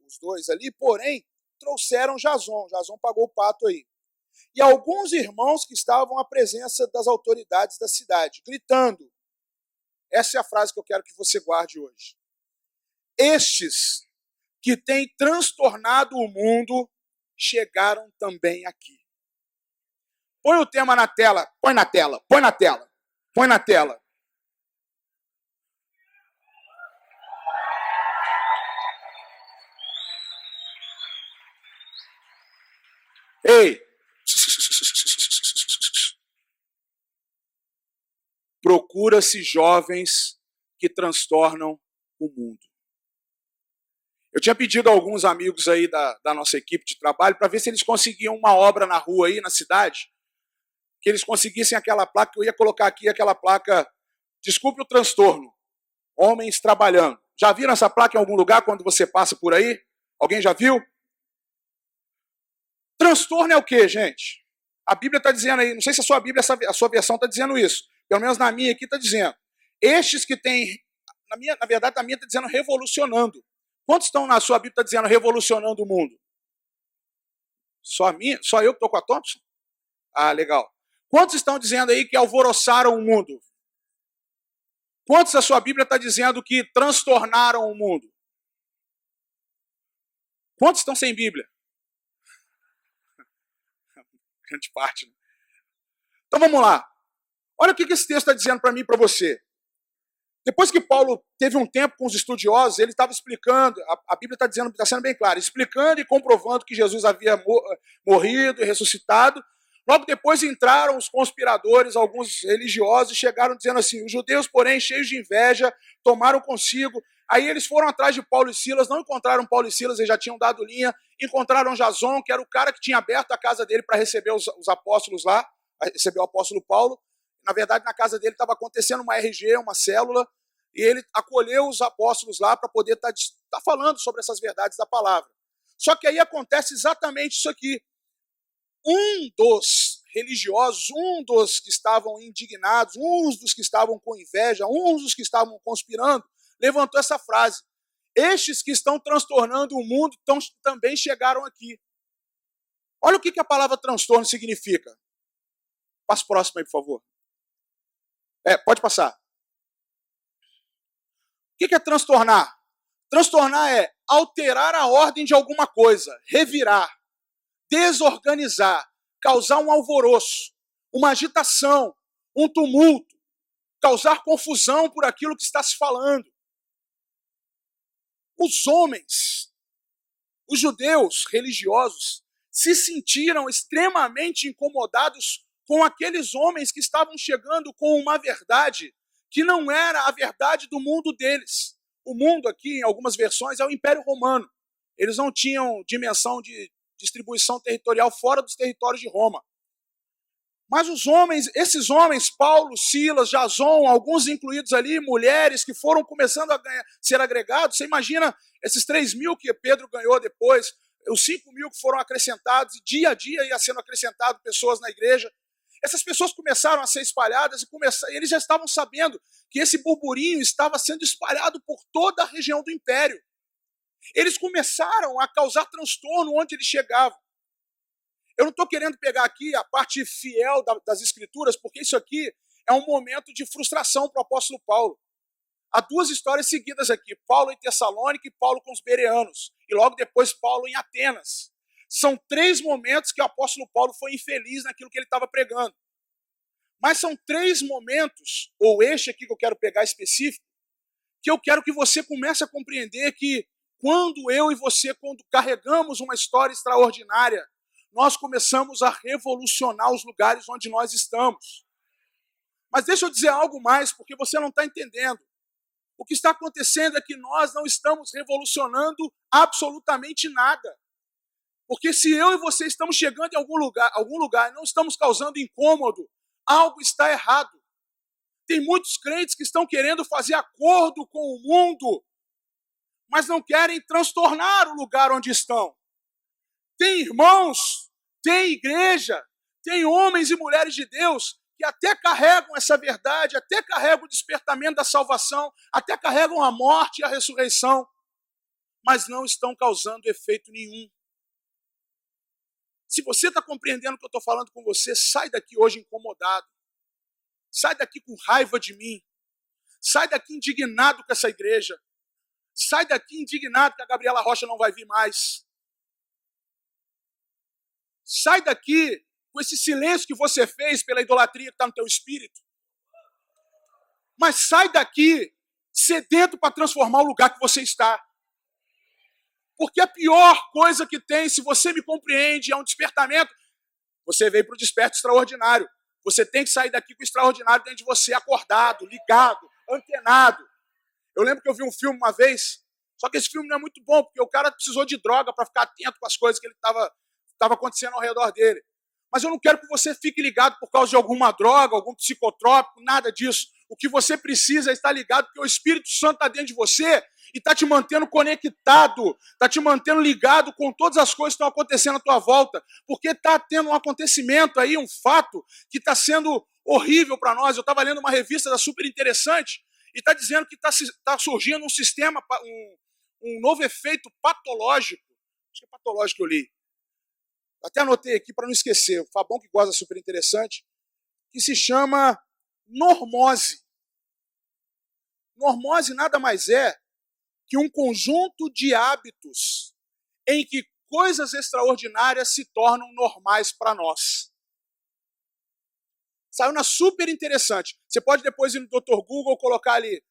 os dois ali, porém, trouxeram Jason. Jason pagou o pato aí. E alguns irmãos que estavam à presença das autoridades da cidade, gritando. Essa é a frase que eu quero que você guarde hoje. Estes que têm transtornado o mundo chegaram também aqui. Põe o tema na tela, põe na tela, põe na tela, põe na tela. Ei! procura-se jovens que transtornam o mundo. Eu tinha pedido a alguns amigos aí da nossa equipe de trabalho para ver se eles conseguiam uma obra na rua aí, na cidade, que eles conseguissem aquela placa, que eu ia colocar aqui aquela placa, desculpe o transtorno, homens trabalhando. Já viram essa placa em algum lugar quando você passa por aí? Alguém já viu? Transtorno é o quê, gente? A Bíblia está dizendo aí, não sei se a sua Bíblia, a sua versão está dizendo isso, pelo menos na minha aqui está dizendo. Estes que têm, na verdade, a minha está dizendo revolucionando. Quantos estão na sua Bíblia está dizendo revolucionando o mundo? Só a minha? Só eu que estou com a Thompson? Ah, legal. Quantos estão dizendo aí que alvoroçaram o mundo? Quantos a sua Bíblia está dizendo que transtornaram o mundo? Quantos estão sem Bíblia? Grande parte, né? Então vamos lá. Olha o que esse texto está dizendo para mim e para você. Depois que Paulo teve um tempo com os estudiosos, ele estava explicando, a Bíblia está dizendo, está sendo bem clara, explicando e comprovando que Jesus havia morrido e ressuscitado. Logo depois entraram os conspiradores, alguns religiosos, e chegaram dizendo assim, os judeus, porém, cheios de inveja, tomaram consigo. Aí eles foram atrás de Paulo e Silas, não encontraram Paulo e Silas, eles já tinham dado linha, encontraram Jason, que era o cara que tinha aberto a casa dele para receber os apóstolos lá, receber o apóstolo Paulo. Na verdade, na casa dele estava acontecendo uma RG, uma célula, e ele acolheu os apóstolos lá para poder estar falando sobre essas verdades da palavra. Só que aí acontece exatamente isso aqui. Um dos religiosos, um dos que estavam indignados, uns dos que estavam com inveja, uns dos que estavam conspirando, levantou essa frase. Estes que estão transtornando o mundo também chegaram aqui. Olha o que a palavra transtorno significa. Passa próximo aí, por favor. Pode passar. O que é transtornar? Transtornar é alterar a ordem de alguma coisa, revirar, desorganizar, causar um alvoroço, uma agitação, um tumulto, causar confusão por aquilo que está se falando. Os homens, os judeus religiosos, se sentiram extremamente incomodados com aqueles homens que estavam chegando com uma verdade que não era a verdade do mundo deles. O mundo aqui, em algumas versões, é o Império Romano. Eles não tinham dimensão de distribuição territorial fora dos territórios de Roma. Mas esses homens, Paulo, Silas, Jason, alguns incluídos ali, mulheres que foram começando a ser agregados, você imagina esses 3.000 que Pedro ganhou depois, os 5.000 que foram acrescentados, e dia a dia ia sendo acrescentado pessoas na igreja. Essas pessoas começaram a ser espalhadas e eles já estavam sabendo que esse burburinho estava sendo espalhado por toda a região do império. Eles começaram a causar transtorno onde eles chegavam. Eu não estou querendo pegar aqui a parte fiel das escrituras, porque isso aqui é um momento de frustração para o apóstolo Paulo. Há duas histórias seguidas aqui, Paulo em Tessalônica e Paulo com os bereanos, e logo depois Paulo em Atenas. São 3 momentos que o apóstolo Paulo foi infeliz naquilo que ele estava pregando. Mas são 3 momentos, ou este aqui que eu quero pegar específico, que eu quero que você comece a compreender que quando eu e você, quando carregamos uma história extraordinária, nós começamos a revolucionar os lugares onde nós estamos. Mas deixa eu dizer algo mais, porque você não está entendendo. O que está acontecendo é que nós não estamos revolucionando absolutamente nada. Porque se eu e você estamos chegando em algum lugar e não estamos causando incômodo, algo está errado. Tem muitos crentes que estão querendo fazer acordo com o mundo, mas não querem transtornar o lugar onde estão. Tem irmãos, tem igreja, tem homens e mulheres de Deus que até carregam essa verdade, até carregam o despertamento da salvação, até carregam a morte e a ressurreição, mas não estão causando efeito nenhum. Se você está compreendendo o que eu estou falando com você, sai daqui hoje incomodado. Sai daqui com raiva de mim. Sai daqui indignado com essa igreja. Sai daqui indignado que a Gabriela Rocha não vai vir mais. Sai daqui com esse silêncio que você fez pela idolatria que está no teu espírito. Mas sai daqui sedento para transformar o lugar que você está. Porque a pior coisa que tem, se você me compreende, é um despertamento. Você veio para o desperto extraordinário. Você tem que sair daqui com o extraordinário dentro de você, acordado, ligado, antenado. Eu lembro que eu vi um filme uma vez, só que esse filme não é muito bom, porque o cara precisou de droga para ficar atento com as coisas que ele estava acontecendo ao redor dele. Mas eu não quero que você fique ligado por causa de alguma droga, algum psicotrópico, nada disso. O que você precisa é estar ligado, porque o Espírito Santo está dentro de você e está te mantendo conectado, está te mantendo ligado com todas as coisas que estão acontecendo à tua volta, porque está tendo um acontecimento aí, um fato que está sendo horrível para nós. Eu estava lendo uma revista da Super Interessante e está dizendo que está surgindo um sistema, um novo efeito patológico. Acho que é patológico que eu li. Até anotei aqui para não esquecer. O Fabão que gosta Super Interessante, que se chama normose. Normose nada mais é que um conjunto de hábitos em que coisas extraordinárias se tornam normais para nós. Saiu na Super Interessante. Você pode depois ir no Dr. Google colocar ali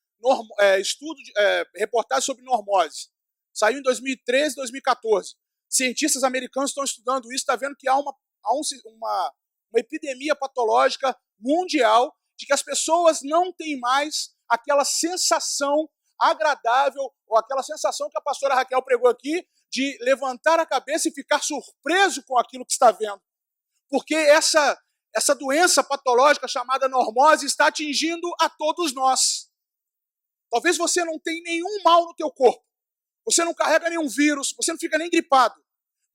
reportagem sobre normose. Saiu em 2013, 2014. Cientistas americanos estão estudando isso, está vendo que há uma epidemia patológica mundial de que as pessoas não têm mais aquela sensação agradável, ou aquela sensação que a pastora Raquel pregou aqui, de levantar a cabeça e ficar surpreso com aquilo que está vendo. Porque essa doença patológica chamada normose está atingindo a todos nós. Talvez você não tenha nenhum mal no teu corpo, você não carrega nenhum vírus, você não fica nem gripado,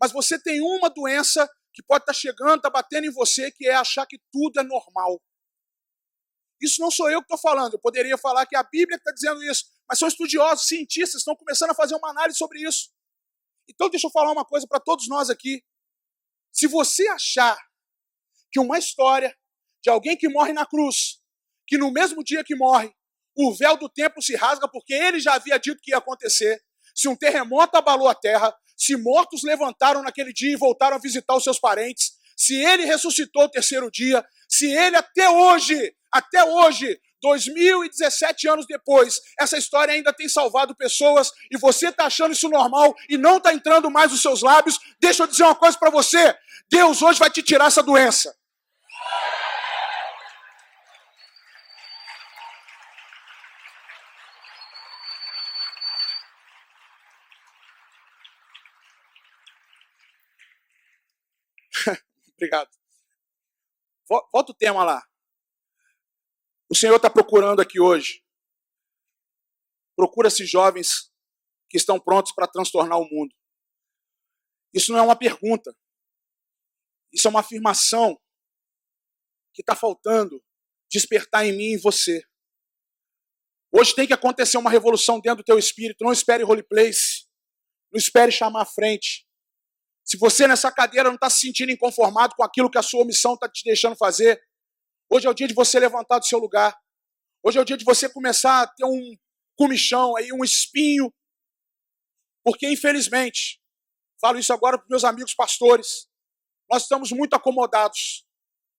mas você tem uma doença que pode estar chegando, está batendo em você, que é achar que tudo é normal. Isso não sou eu que estou falando, eu poderia falar que a Bíblia está dizendo isso, mas são estudiosos, cientistas, estão começando a fazer uma análise sobre isso. Então deixa eu falar uma coisa para todos nós aqui. Se você achar que uma história de alguém que morre na cruz, que no mesmo dia que morre, o véu do templo se rasga porque ele já havia dito que ia acontecer, se um terremoto abalou a terra, se mortos levantaram naquele dia e voltaram a visitar os seus parentes, se ele ressuscitou o terceiro dia, se ele até hoje, 2017 anos depois, essa história ainda tem salvado pessoas e você está achando isso normal e não está entrando mais nos seus lábios, deixa eu dizer uma coisa para você, Deus hoje vai te tirar essa doença. Obrigado. Volta o tema lá. O Senhor está procurando aqui hoje. Procura-se jovens que estão prontos para transtornar o mundo. Isso não é uma pergunta. Isso é uma afirmação que está faltando despertar em mim e em você. Hoje tem que acontecer uma revolução dentro do teu espírito. Não espere roleplays. Não espere chamar à frente. Se você nessa cadeira não está se sentindo inconformado com aquilo que a sua omissão está te deixando fazer, hoje é o dia de você levantar do seu lugar. Hoje é o dia de você começar a ter um comichão, aí, um espinho. Porque, infelizmente, falo isso agora para os meus amigos pastores, nós estamos muito acomodados.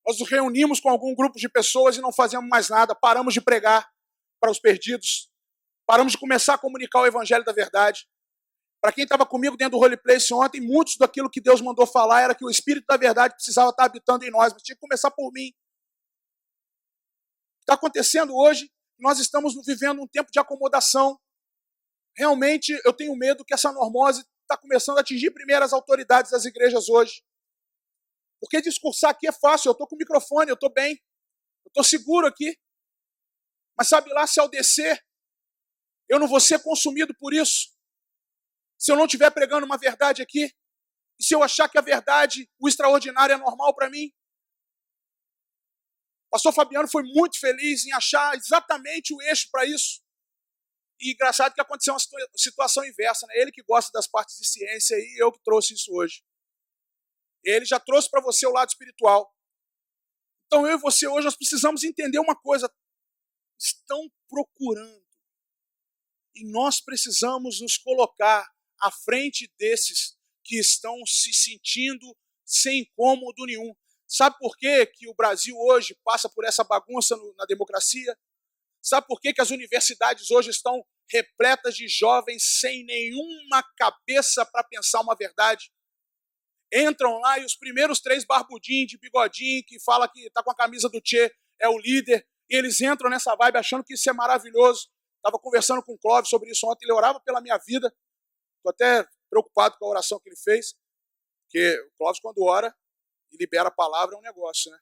Nós nos reunimos com algum grupo de pessoas e não fazemos mais nada. Paramos de pregar para os perdidos. Paramos de começar a comunicar o evangelho da verdade. Para quem estava comigo dentro do roleplace ontem, muitos daquilo que Deus mandou falar era que o Espírito da verdade precisava estar habitando em nós, mas tinha que começar por mim. Está acontecendo hoje, nós estamos vivendo um tempo de acomodação. Realmente, eu tenho medo que essa normose está começando a atingir primeiro as autoridades das igrejas hoje. Porque discursar aqui é fácil, eu estou com o microfone, eu estou bem, eu estou seguro aqui. Mas sabe lá, se ao descer, eu não vou ser consumido por isso. Se eu não estiver pregando uma verdade aqui, e se eu achar que a verdade, o extraordinário é normal para mim. O pastor Fabiano foi muito feliz em achar exatamente o eixo para isso. E engraçado que aconteceu uma situação inversa, né? Ele que gosta das partes de ciência e eu que trouxe isso hoje. Ele já trouxe para você o lado espiritual. Então eu e você hoje nós precisamos entender uma coisa. Estão procurando. E nós precisamos nos colocar à frente desses que estão se sentindo sem incômodo nenhum. Sabe por quê que o Brasil hoje passa por essa bagunça na democracia? Sabe por quê que as universidades hoje estão repletas de jovens sem nenhuma cabeça para pensar uma verdade? Entram lá e os primeiros 3 barbudinhos de bigodinho, que fala que tá com a camisa do Che, é o líder, e eles entram nessa vibe achando que isso é maravilhoso. Estava conversando com o Clóvis sobre isso ontem, ele orava pela minha vida. Estou até preocupado com a oração que ele fez, porque o Clóvis, quando ora e libera a palavra, é um negócio, né?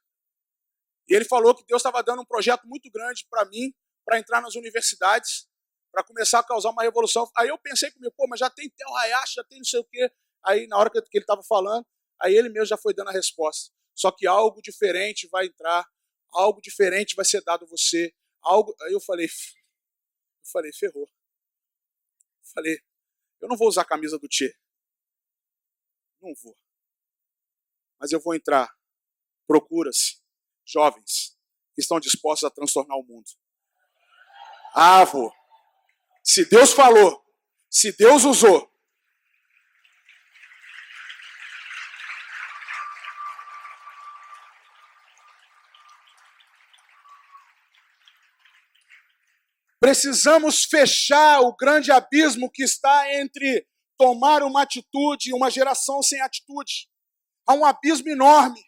E ele falou que Deus estava dando um projeto muito grande para mim, para entrar nas universidades, para começar a causar uma revolução. Aí eu pensei comigo, pô, mas já tem Tel Hayashi, já tem não sei o quê. Aí, na hora que ele estava falando, aí ele mesmo já foi dando a resposta. Só que algo diferente vai entrar, algo diferente vai ser dado a você. Aí eu falei, ferrou. Falei, eu não vou usar a camisa do Che. Não vou. Mas eu vou entrar. Procura-se jovens que estão dispostos a transtornar o mundo. Ah, vou. Se Deus falou, se Deus usou, precisamos fechar o grande abismo que está entre tomar uma atitude e uma geração sem atitude. Há um abismo enorme.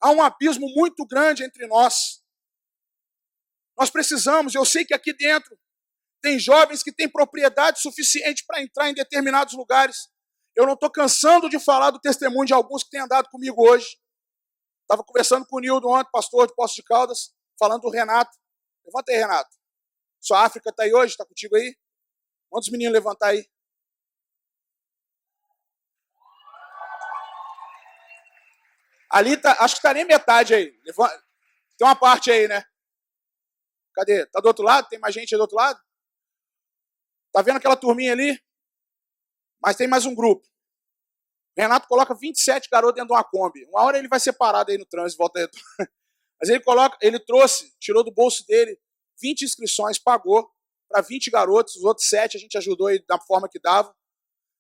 Há um abismo muito grande entre nós. Nós precisamos, eu sei que aqui dentro tem jovens que têm propriedade suficiente para entrar em determinados lugares. Eu não estou cansando de falar do testemunho de alguns que têm andado comigo hoje. Estava conversando com o Nildo ontem, pastor de Poços de Caldas, falando do Renato. Levanta aí, Renato. Sua África está aí hoje? Está contigo aí? Manda os meninos levantar aí. Ali tá, acho que está nem metade aí. Tem uma parte aí, né? Cadê? Está do outro lado? Tem mais gente aí do outro lado? Tá vendo aquela turminha ali? Mas tem mais um grupo. O Renato coloca 27 garotos dentro de uma Kombi. Uma hora ele vai ser parado aí no trânsito, volta aí. Mas ele trouxe, tirou do bolso dele 20 inscrições, pagou para 20 garotos, os outros 7 a gente ajudou aí da forma que dava.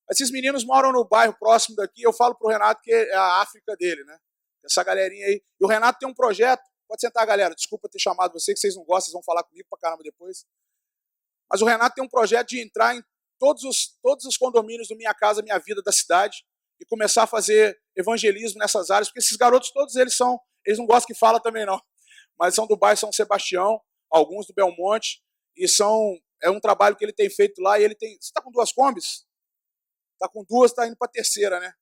Esses meninos moram no bairro próximo daqui, eu falo pro Renato que é a África dele, né? Essa galerinha aí. E o Renato tem um projeto, pode sentar, galera, desculpa ter chamado vocês, que vocês não gostam, vocês vão falar comigo pra caramba depois. Mas o Renato tem um projeto de entrar em todos os condomínios do Minha Casa Minha Vida da cidade e começar a fazer evangelismo nessas áreas, porque esses garotos, todos eles não gostam que fala também não, mas são do bairro São Sebastião, alguns do Belmonte, e é um trabalho que ele tem feito lá, e ele tem... Você está com 2 Kombis? Está com 2, está indo para a terceira, né?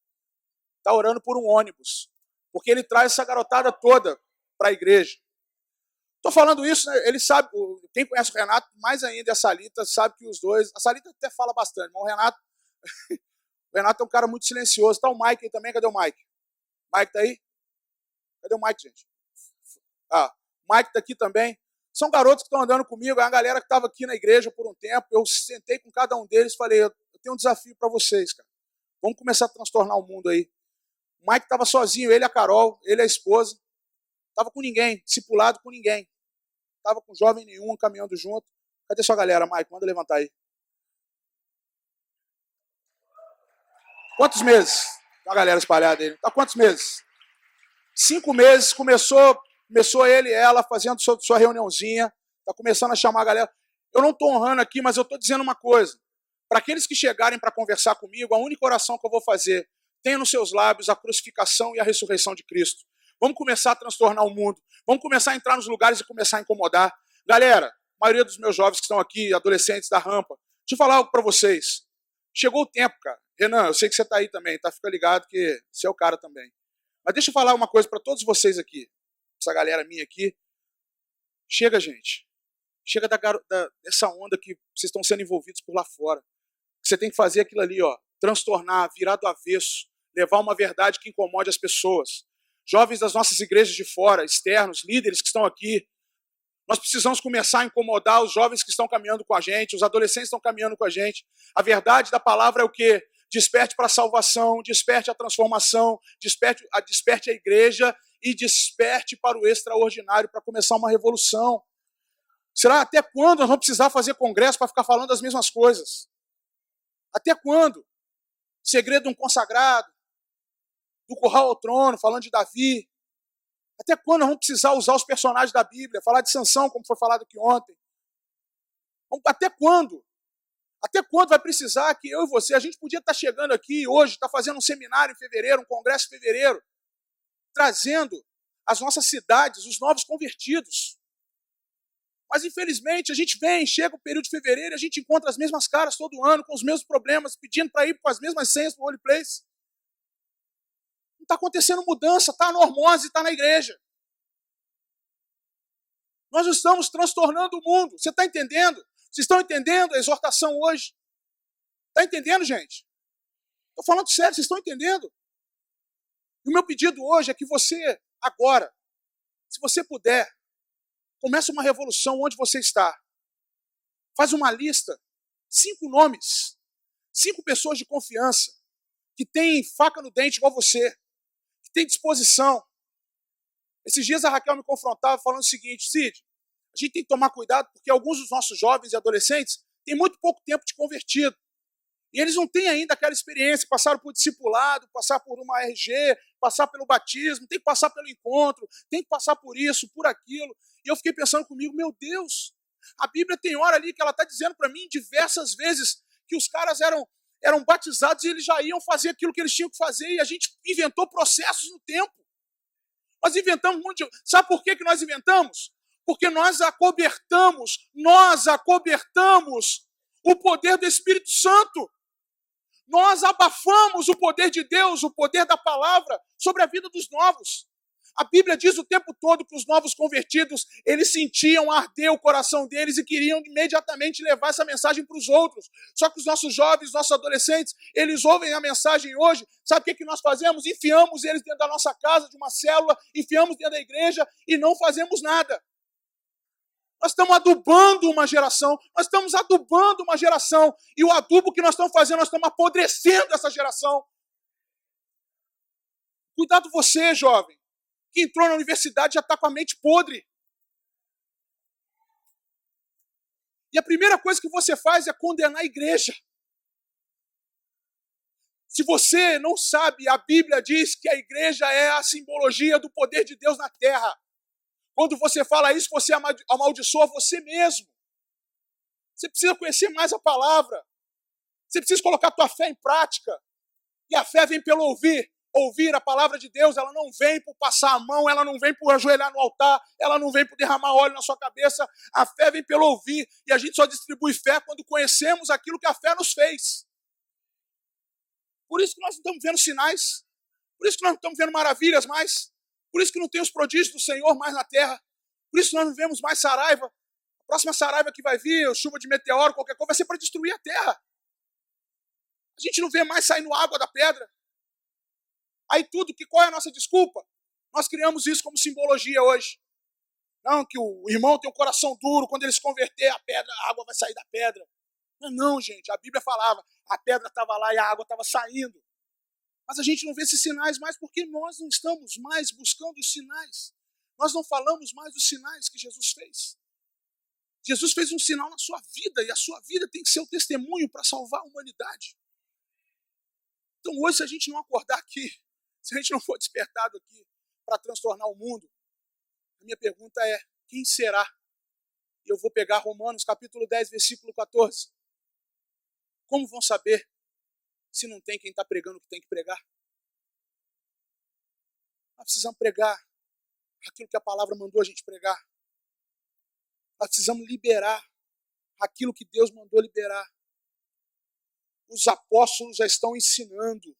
Está orando por um ônibus, porque ele traz essa garotada toda para a igreja. Estou falando isso, né? Ele sabe, quem conhece o Renato, mais ainda a Salita, sabe que os dois... A Salita até fala bastante, mas o Renato é um cara muito silencioso. Está o Mike aí também, cadê o Mike? Mike está aí? Cadê o Mike, gente? Ah, o Mike está aqui também. São garotos que estão andando comigo, é uma galera que estava aqui na igreja por um tempo, eu sentei com cada um deles e falei, eu tenho um desafio para vocês, cara. Vamos começar a transtornar o mundo aí. O Mike estava sozinho, ele, a Carol, ele, a esposa. Estava com ninguém, discipulado com ninguém. Estava com jovem nenhum, caminhando junto. Cadê sua galera, Mike? Manda levantar aí. Quantos meses? Tem uma galera espalhada aí. Tá quantos meses? 5 meses, começou ele e ela fazendo sua reuniãozinha, está começando a chamar a galera. Eu não estou honrando aqui, mas eu estou dizendo uma coisa. Para aqueles que chegarem para conversar comigo, a única oração que eu vou fazer, tenha nos seus lábios a crucificação e a ressurreição de Cristo. Vamos começar a transtornar o mundo. Vamos começar a entrar nos lugares e começar a incomodar. Galera, a maioria dos meus jovens que estão aqui, adolescentes da rampa, deixa eu falar algo para vocês. Chegou o tempo, cara. Renan, eu sei que você está aí também, tá? Fica ligado que você é o cara também. Mas deixa eu falar uma coisa para todos vocês aqui. Essa galera minha aqui. Chega, gente. Chega dessa onda que vocês estão sendo envolvidos por lá fora. Você tem que fazer aquilo ali, ó, transtornar, virar do avesso, levar uma verdade que incomode as pessoas. Jovens das nossas igrejas de fora, externos, líderes que estão aqui. Nós precisamos começar a incomodar os jovens que estão caminhando com a gente, os adolescentes que estão caminhando com a gente. A verdade da palavra é o quê? Desperte para a salvação, desperte a transformação, desperte a igreja e desperte para o extraordinário, para começar uma revolução. Será até quando nós vamos precisar fazer congresso para ficar falando as mesmas coisas? Até quando? Segredo de um consagrado, do curral ao trono, falando de Davi. Até quando nós vamos precisar usar os personagens da Bíblia, falar de Sansão, como foi falado aqui ontem? Até quando? Até quando vai precisar que eu e você, a gente podia estar chegando aqui hoje, estar fazendo um seminário em fevereiro, um congresso em fevereiro, trazendo às nossas cidades os novos convertidos. Mas, infelizmente, a gente chega o período de fevereiro e a gente encontra as mesmas caras todo ano, com os mesmos problemas, pedindo para ir com as mesmas senhas para o Holy Place. Não está acontecendo mudança, está a normose, está na igreja. Nós estamos transtornando o mundo. Você está entendendo? Vocês estão entendendo a exortação hoje? Está entendendo, gente? Estou falando sério, vocês estão entendendo? E o meu pedido hoje é que você, agora, se você puder, comece uma revolução onde você está. Faz uma lista, 5 nomes, 5 pessoas de confiança, que têm faca no dente igual você, que têm disposição. Esses dias a Raquel me confrontava falando o seguinte: Cid, a gente tem que tomar cuidado porque alguns dos nossos jovens e adolescentes têm muito pouco tempo de convertido. E eles não têm ainda aquela experiência, passaram por discipulado, passar por uma RG, passar pelo batismo, tem que passar pelo encontro, tem que passar por isso, por aquilo. E eu fiquei pensando comigo, meu Deus, a Bíblia tem hora ali que ela está dizendo para mim diversas vezes que os caras eram batizados e eles já iam fazer aquilo que eles tinham que fazer, e a gente inventou processos no tempo. Nós inventamos muito. Sabe por que nós inventamos? Porque nós acobertamos o poder do Espírito Santo. Nós abafamos o poder de Deus, o poder da palavra sobre a vida dos novos. A Bíblia diz o tempo todo que os novos convertidos, eles sentiam arder o coração deles e queriam imediatamente levar essa mensagem para os outros. Só que os nossos jovens, nossos adolescentes, eles ouvem a mensagem hoje, sabe o que nós fazemos? Enfiamos eles dentro da nossa casa, de uma célula, enfiamos dentro da igreja e não fazemos nada. Nós estamos adubando uma geração, e o adubo que nós estamos fazendo, nós estamos apodrecendo essa geração. Cuidado você, jovem, que entrou na universidade já está com a mente podre. E a primeira coisa que você faz é condenar a igreja. Se você não sabe, a Bíblia diz que a igreja é a simbologia do poder de Deus na terra. Quando você fala isso, você amaldiçoa você mesmo. Você precisa conhecer mais a palavra. Você precisa colocar a tua fé em prática. E a fé vem pelo ouvir. Ouvir a palavra de Deus, ela não vem por passar a mão, ela não vem por ajoelhar no altar, ela não vem por derramar óleo na sua cabeça. A fé vem pelo ouvir. E a gente só distribui fé quando conhecemos aquilo que a fé nos fez. Por isso que nós não estamos vendo sinais. Por isso que nós não estamos vendo maravilhas mais. Por isso que não tem os prodígios do Senhor mais na terra. Por isso que nós não vemos mais saraiva. A próxima saraiva que vai vir, chuva de meteoro, qualquer coisa, vai ser para destruir a terra. A gente não vê mais saindo água da pedra. Aí qual é a nossa desculpa? Nós criamos isso como simbologia hoje. Não, que o irmão tem um coração duro, quando ele se converter, a água vai sair da pedra. Não, gente, a Bíblia falava, a pedra estava lá e a água estava saindo. Mas a gente não vê esses sinais mais porque nós não estamos mais buscando os sinais. Nós não falamos mais dos sinais que Jesus fez. Jesus fez um sinal na sua vida e a sua vida tem que ser o testemunho para salvar a humanidade. Então hoje, se a gente não acordar aqui, se a gente não for despertado aqui para transtornar o mundo, a minha pergunta é, quem será? Eu vou pegar Romanos capítulo 10, versículo 14. Como vão saber se não tem quem está pregando o que tem que pregar? Nós precisamos pregar aquilo que a palavra mandou a gente pregar. Nós precisamos liberar aquilo que Deus mandou liberar. Os apóstolos já estão ensinando.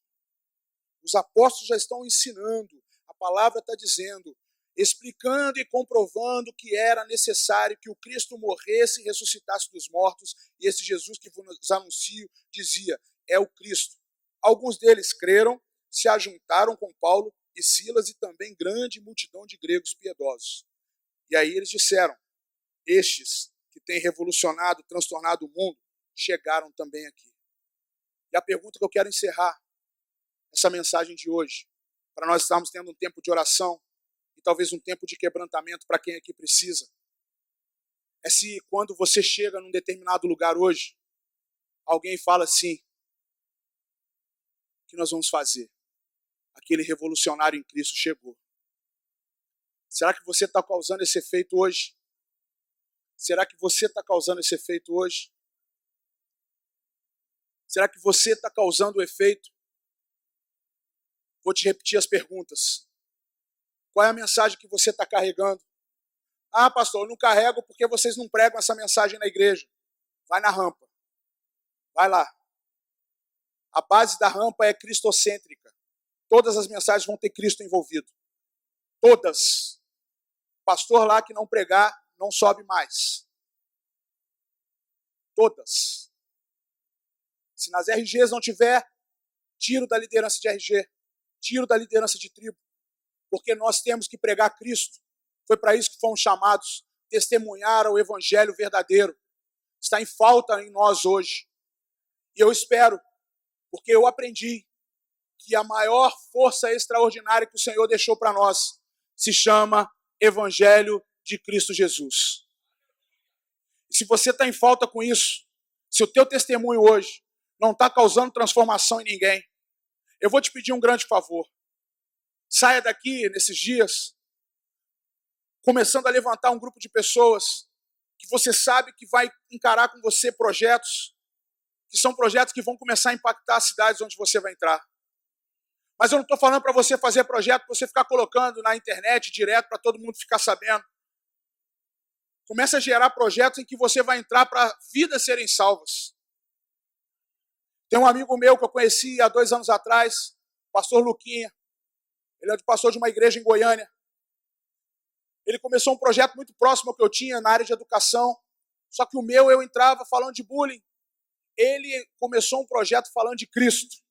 A palavra está dizendo, explicando e comprovando que era necessário que o Cristo morresse e ressuscitasse dos mortos. E esse Jesus que vos anuncio dizia, é o Cristo. Alguns deles creram, se ajuntaram com Paulo e Silas e também grande multidão de gregos piedosos. E aí eles disseram, estes que têm revolucionado, transtornado o mundo, chegaram também aqui. E a pergunta que eu quero encerrar essa mensagem de hoje, para nós estarmos tendo um tempo de oração e talvez um tempo de quebrantamento para quem aqui precisa, é se quando você chega num determinado lugar hoje, alguém fala assim, o que nós vamos fazer? Aquele revolucionário em Cristo chegou. Será que você está causando esse efeito hoje? Será que você está causando esse efeito hoje? Será que você está causando o efeito? Vou te repetir as perguntas. Qual é a mensagem que você está carregando? Ah, pastor, eu não carrego porque vocês não pregam essa mensagem na igreja. Vai na rampa. Vai lá. A base da rampa é cristocêntrica. Todas as mensagens vão ter Cristo envolvido. Todas. Pastor lá que não pregar, não sobe mais. Todas. Se nas RGs não tiver, tiro da liderança de RG. Tiro da liderança de tribo. Porque nós temos que pregar Cristo. Foi para isso que fomos chamados. Testemunhar o evangelho verdadeiro. Está em falta em nós hoje. E eu espero, porque eu aprendi que a maior força extraordinária que o Senhor deixou para nós se chama Evangelho de Cristo Jesus. E se você está em falta com isso, se o teu testemunho hoje não está causando transformação em ninguém, eu vou te pedir um grande favor. Saia daqui nesses dias, começando a levantar um grupo de pessoas que você sabe que vai encarar com você projetos, que são projetos que vão começar a impactar as cidades onde você vai entrar. Mas eu não estou falando para você fazer projeto, para você ficar colocando na internet direto para todo mundo ficar sabendo. Comece a gerar projetos em que você vai entrar para vidas serem salvas. Tem um amigo meu que eu conheci há 2 anos atrás, pastor Luquinha. Ele é pastor de uma igreja em Goiânia. Ele começou um projeto muito próximo ao que eu tinha na área de educação. Só que o meu, eu entrava falando de bullying. Ele começou um projeto falando de Cristo.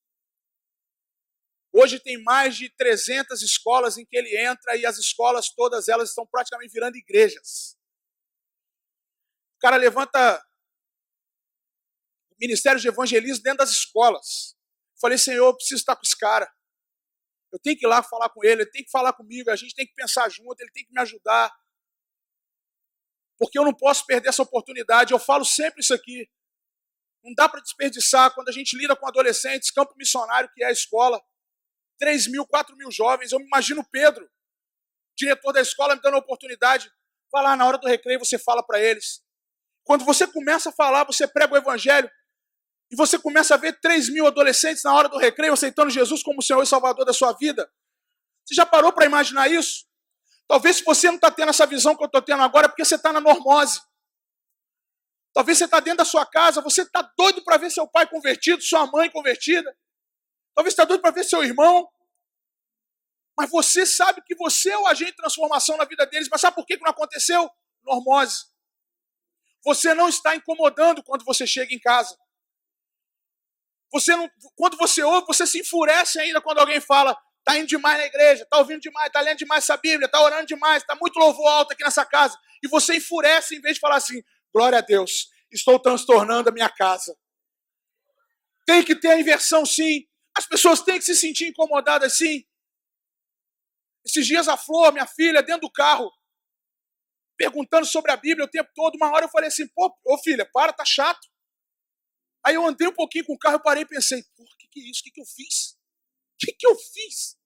Hoje tem mais de 300 escolas em que ele entra e as escolas, todas elas, estão praticamente virando igrejas. O cara levanta ministérios de evangelismo dentro das escolas. Falei, Senhor, eu preciso estar com esse cara. Eu tenho que ir lá falar com ele tem que falar comigo, a gente tem que pensar junto, ele tem que me ajudar. Porque eu não posso perder essa oportunidade. Eu falo sempre isso aqui. Não dá para desperdiçar quando a gente lida com adolescentes, campo missionário, que é a escola. 3.000, 4.000 jovens. Eu me imagino o Pedro, diretor da escola, me dando a oportunidade. Vai lá, na hora do recreio, você fala para eles. Quando você começa a falar, você prega o evangelho, e você começa a ver 3.000 adolescentes na hora do recreio aceitando Jesus como o Senhor e Salvador da sua vida. Você já parou para imaginar isso? Talvez se você não está tendo essa visão que eu estou tendo agora, é porque você está na normose. Talvez você está dentro da sua casa, você está doido para ver seu pai convertido, sua mãe convertida. Talvez você está doido para ver seu irmão. Mas você sabe que você é o agente de transformação na vida deles. Mas sabe por que não aconteceu? Normose. Você não está incomodando quando você chega em casa. Você não, quando você ouve, você se enfurece ainda quando alguém fala, está indo demais na igreja, está ouvindo demais, está lendo demais essa Bíblia, está orando demais, está muito louvor alto aqui nessa casa. E você enfurece em vez de falar assim, glória a Deus, estou transtornando a minha casa. Tem que ter a inversão, sim. As pessoas têm que se sentir incomodadas, sim. Esses dias a Flor, minha filha, dentro do carro, perguntando sobre a Bíblia o tempo todo. Uma hora eu falei assim, pô, ô filha, para, tá chato. Aí eu andei um pouquinho com o carro, eu parei e pensei, pô, que é isso? O que eu fiz? O que eu fiz?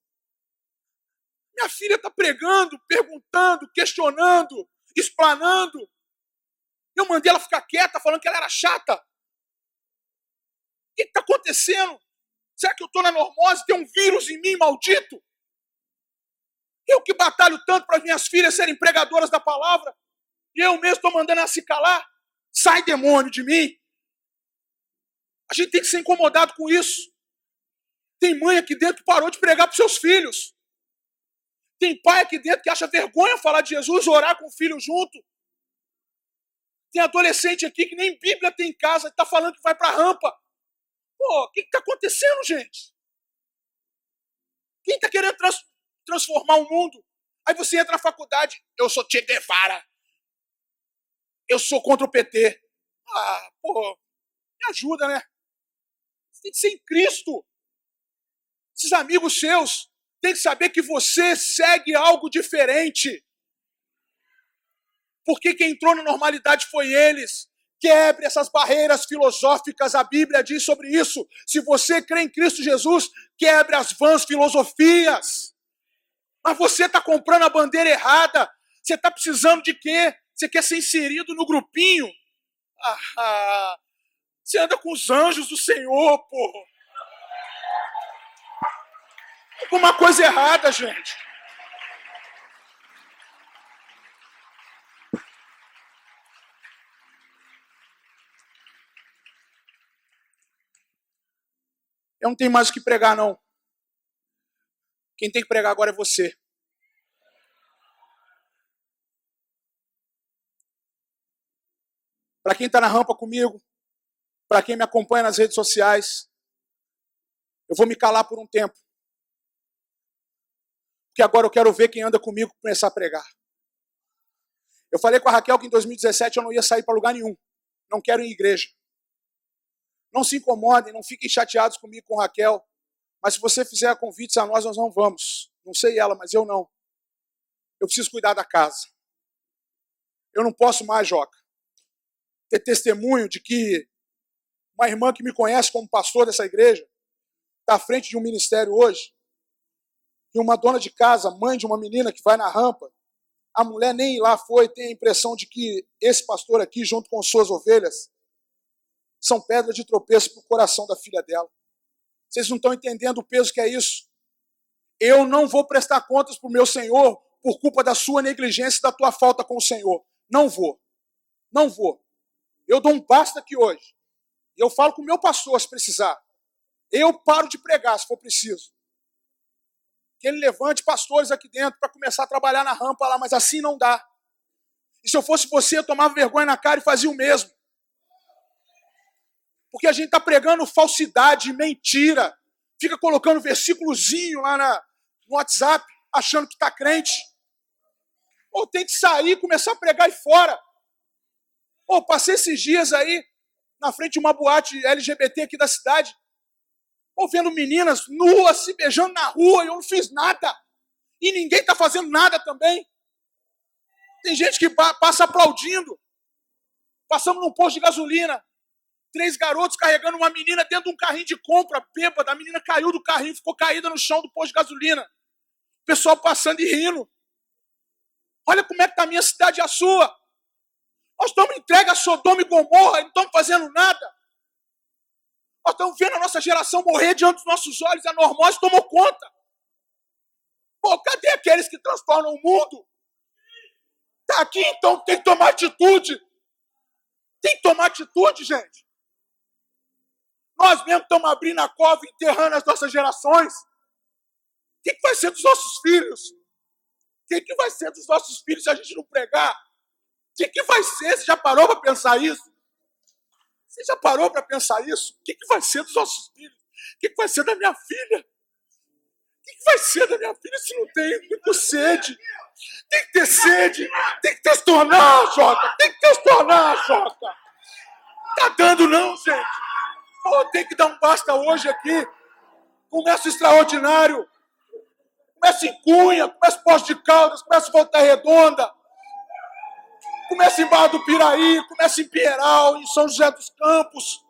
Minha filha está pregando, perguntando, questionando, explanando. Eu mandei ela ficar quieta, falando que ela era chata. O que está acontecendo? Será que eu estou na normose? Tem um vírus em mim, maldito? Eu que batalho tanto para as minhas filhas serem pregadoras da palavra, e eu mesmo estou mandando ela se calar? Sai, demônio, de mim. A gente tem que ser incomodado com isso. Tem mãe aqui dentro que parou de pregar para os seus filhos. Tem pai aqui dentro que acha vergonha falar de Jesus, orar com o filho junto. Tem adolescente aqui que nem Bíblia tem em casa, está falando que vai para a rampa. Pô, o que está acontecendo, gente? Quem está querendo transformar o mundo? Aí você entra na faculdade, eu sou Che Guevara. Eu sou contra o PT. Ah, pô, me ajuda, né? Você tem que ser em Cristo. Esses amigos seus têm que saber que você segue algo diferente. Porque quem entrou na normalidade foi eles. Quebre essas barreiras filosóficas, a Bíblia diz sobre isso. Se você crê em Cristo Jesus, quebre as vãs filosofias. Mas você está comprando a bandeira errada. Você está precisando de quê? Você quer ser inserido no grupinho? Você anda com os anjos do Senhor, porra. Alguma coisa errada, gente. Eu não tenho mais o que pregar, não. Quem tem que pregar agora é você. Para quem está na rampa comigo, para quem me acompanha nas redes sociais, eu vou me calar por um tempo. Porque agora eu quero ver quem anda comigo começar a pregar. Eu falei com a Raquel que em 2017 eu não ia sair para lugar nenhum. Não quero ir em igreja. Não se incomodem, não fiquem chateados comigo, com Raquel. Mas se você fizer convites a nós não vamos. Não sei ela, mas eu não. Eu preciso cuidar da casa. Eu não posso mais, Joca, ter testemunho de que uma irmã que me conhece como pastor dessa igreja está à frente de um ministério hoje, e uma dona de casa, mãe de uma menina que vai na rampa, a mulher nem lá foi, tem a impressão de que esse pastor aqui, junto com suas ovelhas, são pedras de tropeço para o coração da filha dela. Vocês não estão entendendo o peso que é isso. Eu não vou prestar contas para o meu Senhor por culpa da sua negligência e da tua falta com o Senhor. Não vou. Não vou. Eu dou um basta aqui hoje. Eu falo com o meu pastor se precisar. Eu paro de pregar se for preciso. Que ele levante pastores aqui dentro para começar a trabalhar na rampa lá, mas assim não dá. E se eu fosse você, eu tomava vergonha na cara e fazia o mesmo. Porque a gente está pregando falsidade, mentira. Fica colocando versículozinho lá no WhatsApp, achando que está crente. Ou tem que sair, começar a pregar e fora. Ou passei esses dias aí, na frente de uma boate LGBT aqui da cidade, ou vendo meninas nuas se beijando na rua, e eu não fiz nada. E ninguém está fazendo nada também. Tem gente que passa aplaudindo. Passamos num posto de gasolina. 3 garotos carregando uma menina dentro de um carrinho de compra, bêbada. A menina caiu do carrinho, ficou caída no chão do posto de gasolina. O pessoal passando e rindo. Olha como é que está a minha cidade e a sua. Nós estamos entregues a Sodoma e Gomorra e não estamos fazendo nada. Nós estamos vendo a nossa geração morrer diante dos nossos olhos. A normose tomou conta. Pô, cadê aqueles que transformam o mundo? Está aqui, então tem que tomar atitude. Tem que tomar atitude, gente. Nós mesmos estamos abrindo a cova e enterrando as nossas gerações. O que vai ser dos nossos filhos? O que vai ser dos nossos filhos se a gente não pregar? O que vai ser? Você já parou para pensar isso? Você já parou para pensar isso? O que vai ser dos nossos filhos? O que vai ser da minha filha? O que vai ser da minha filha se não tem muito sede? Tem que ter sede. Tem que testornar, Jota. Tem que testornar, Jota. Tá dando não, gente. Pô, tem que dar um basta hoje aqui. Começa extraordinário. Começa em Cunha, começa em Poços de Caldas, começa em Volta Redonda. Começa em Barra do Piraí, começa em Pinheiral, em São José dos Campos.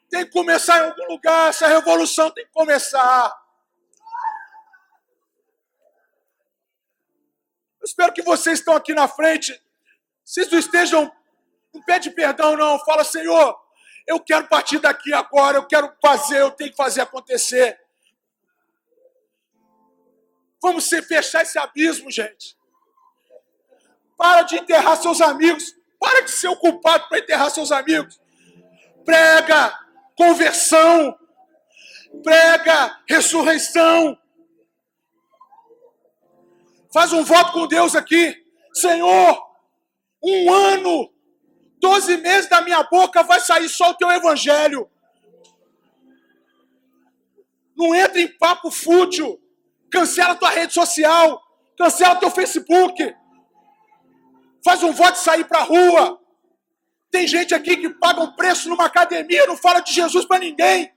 Tem que começar em algum lugar, essa revolução tem que começar. Eu espero que vocês estão aqui na frente, vocês não estejam, não pede perdão não, fala, Senhor, eu quero partir daqui agora, eu quero fazer, eu tenho que fazer acontecer. Vamos fechar esse abismo, gente. Para de enterrar seus amigos. Para de ser o culpado para enterrar seus amigos. Prega conversão. Prega ressurreição. Faz um voto com Deus aqui. Senhor, 1 ano, 12 meses da minha boca vai sair só o teu evangelho. Não entra em papo fútil. Cancela tua rede social. Cancela teu Facebook. Faz um voto de sair para a rua. Tem gente aqui que paga um preço numa academia e não fala de Jesus para ninguém.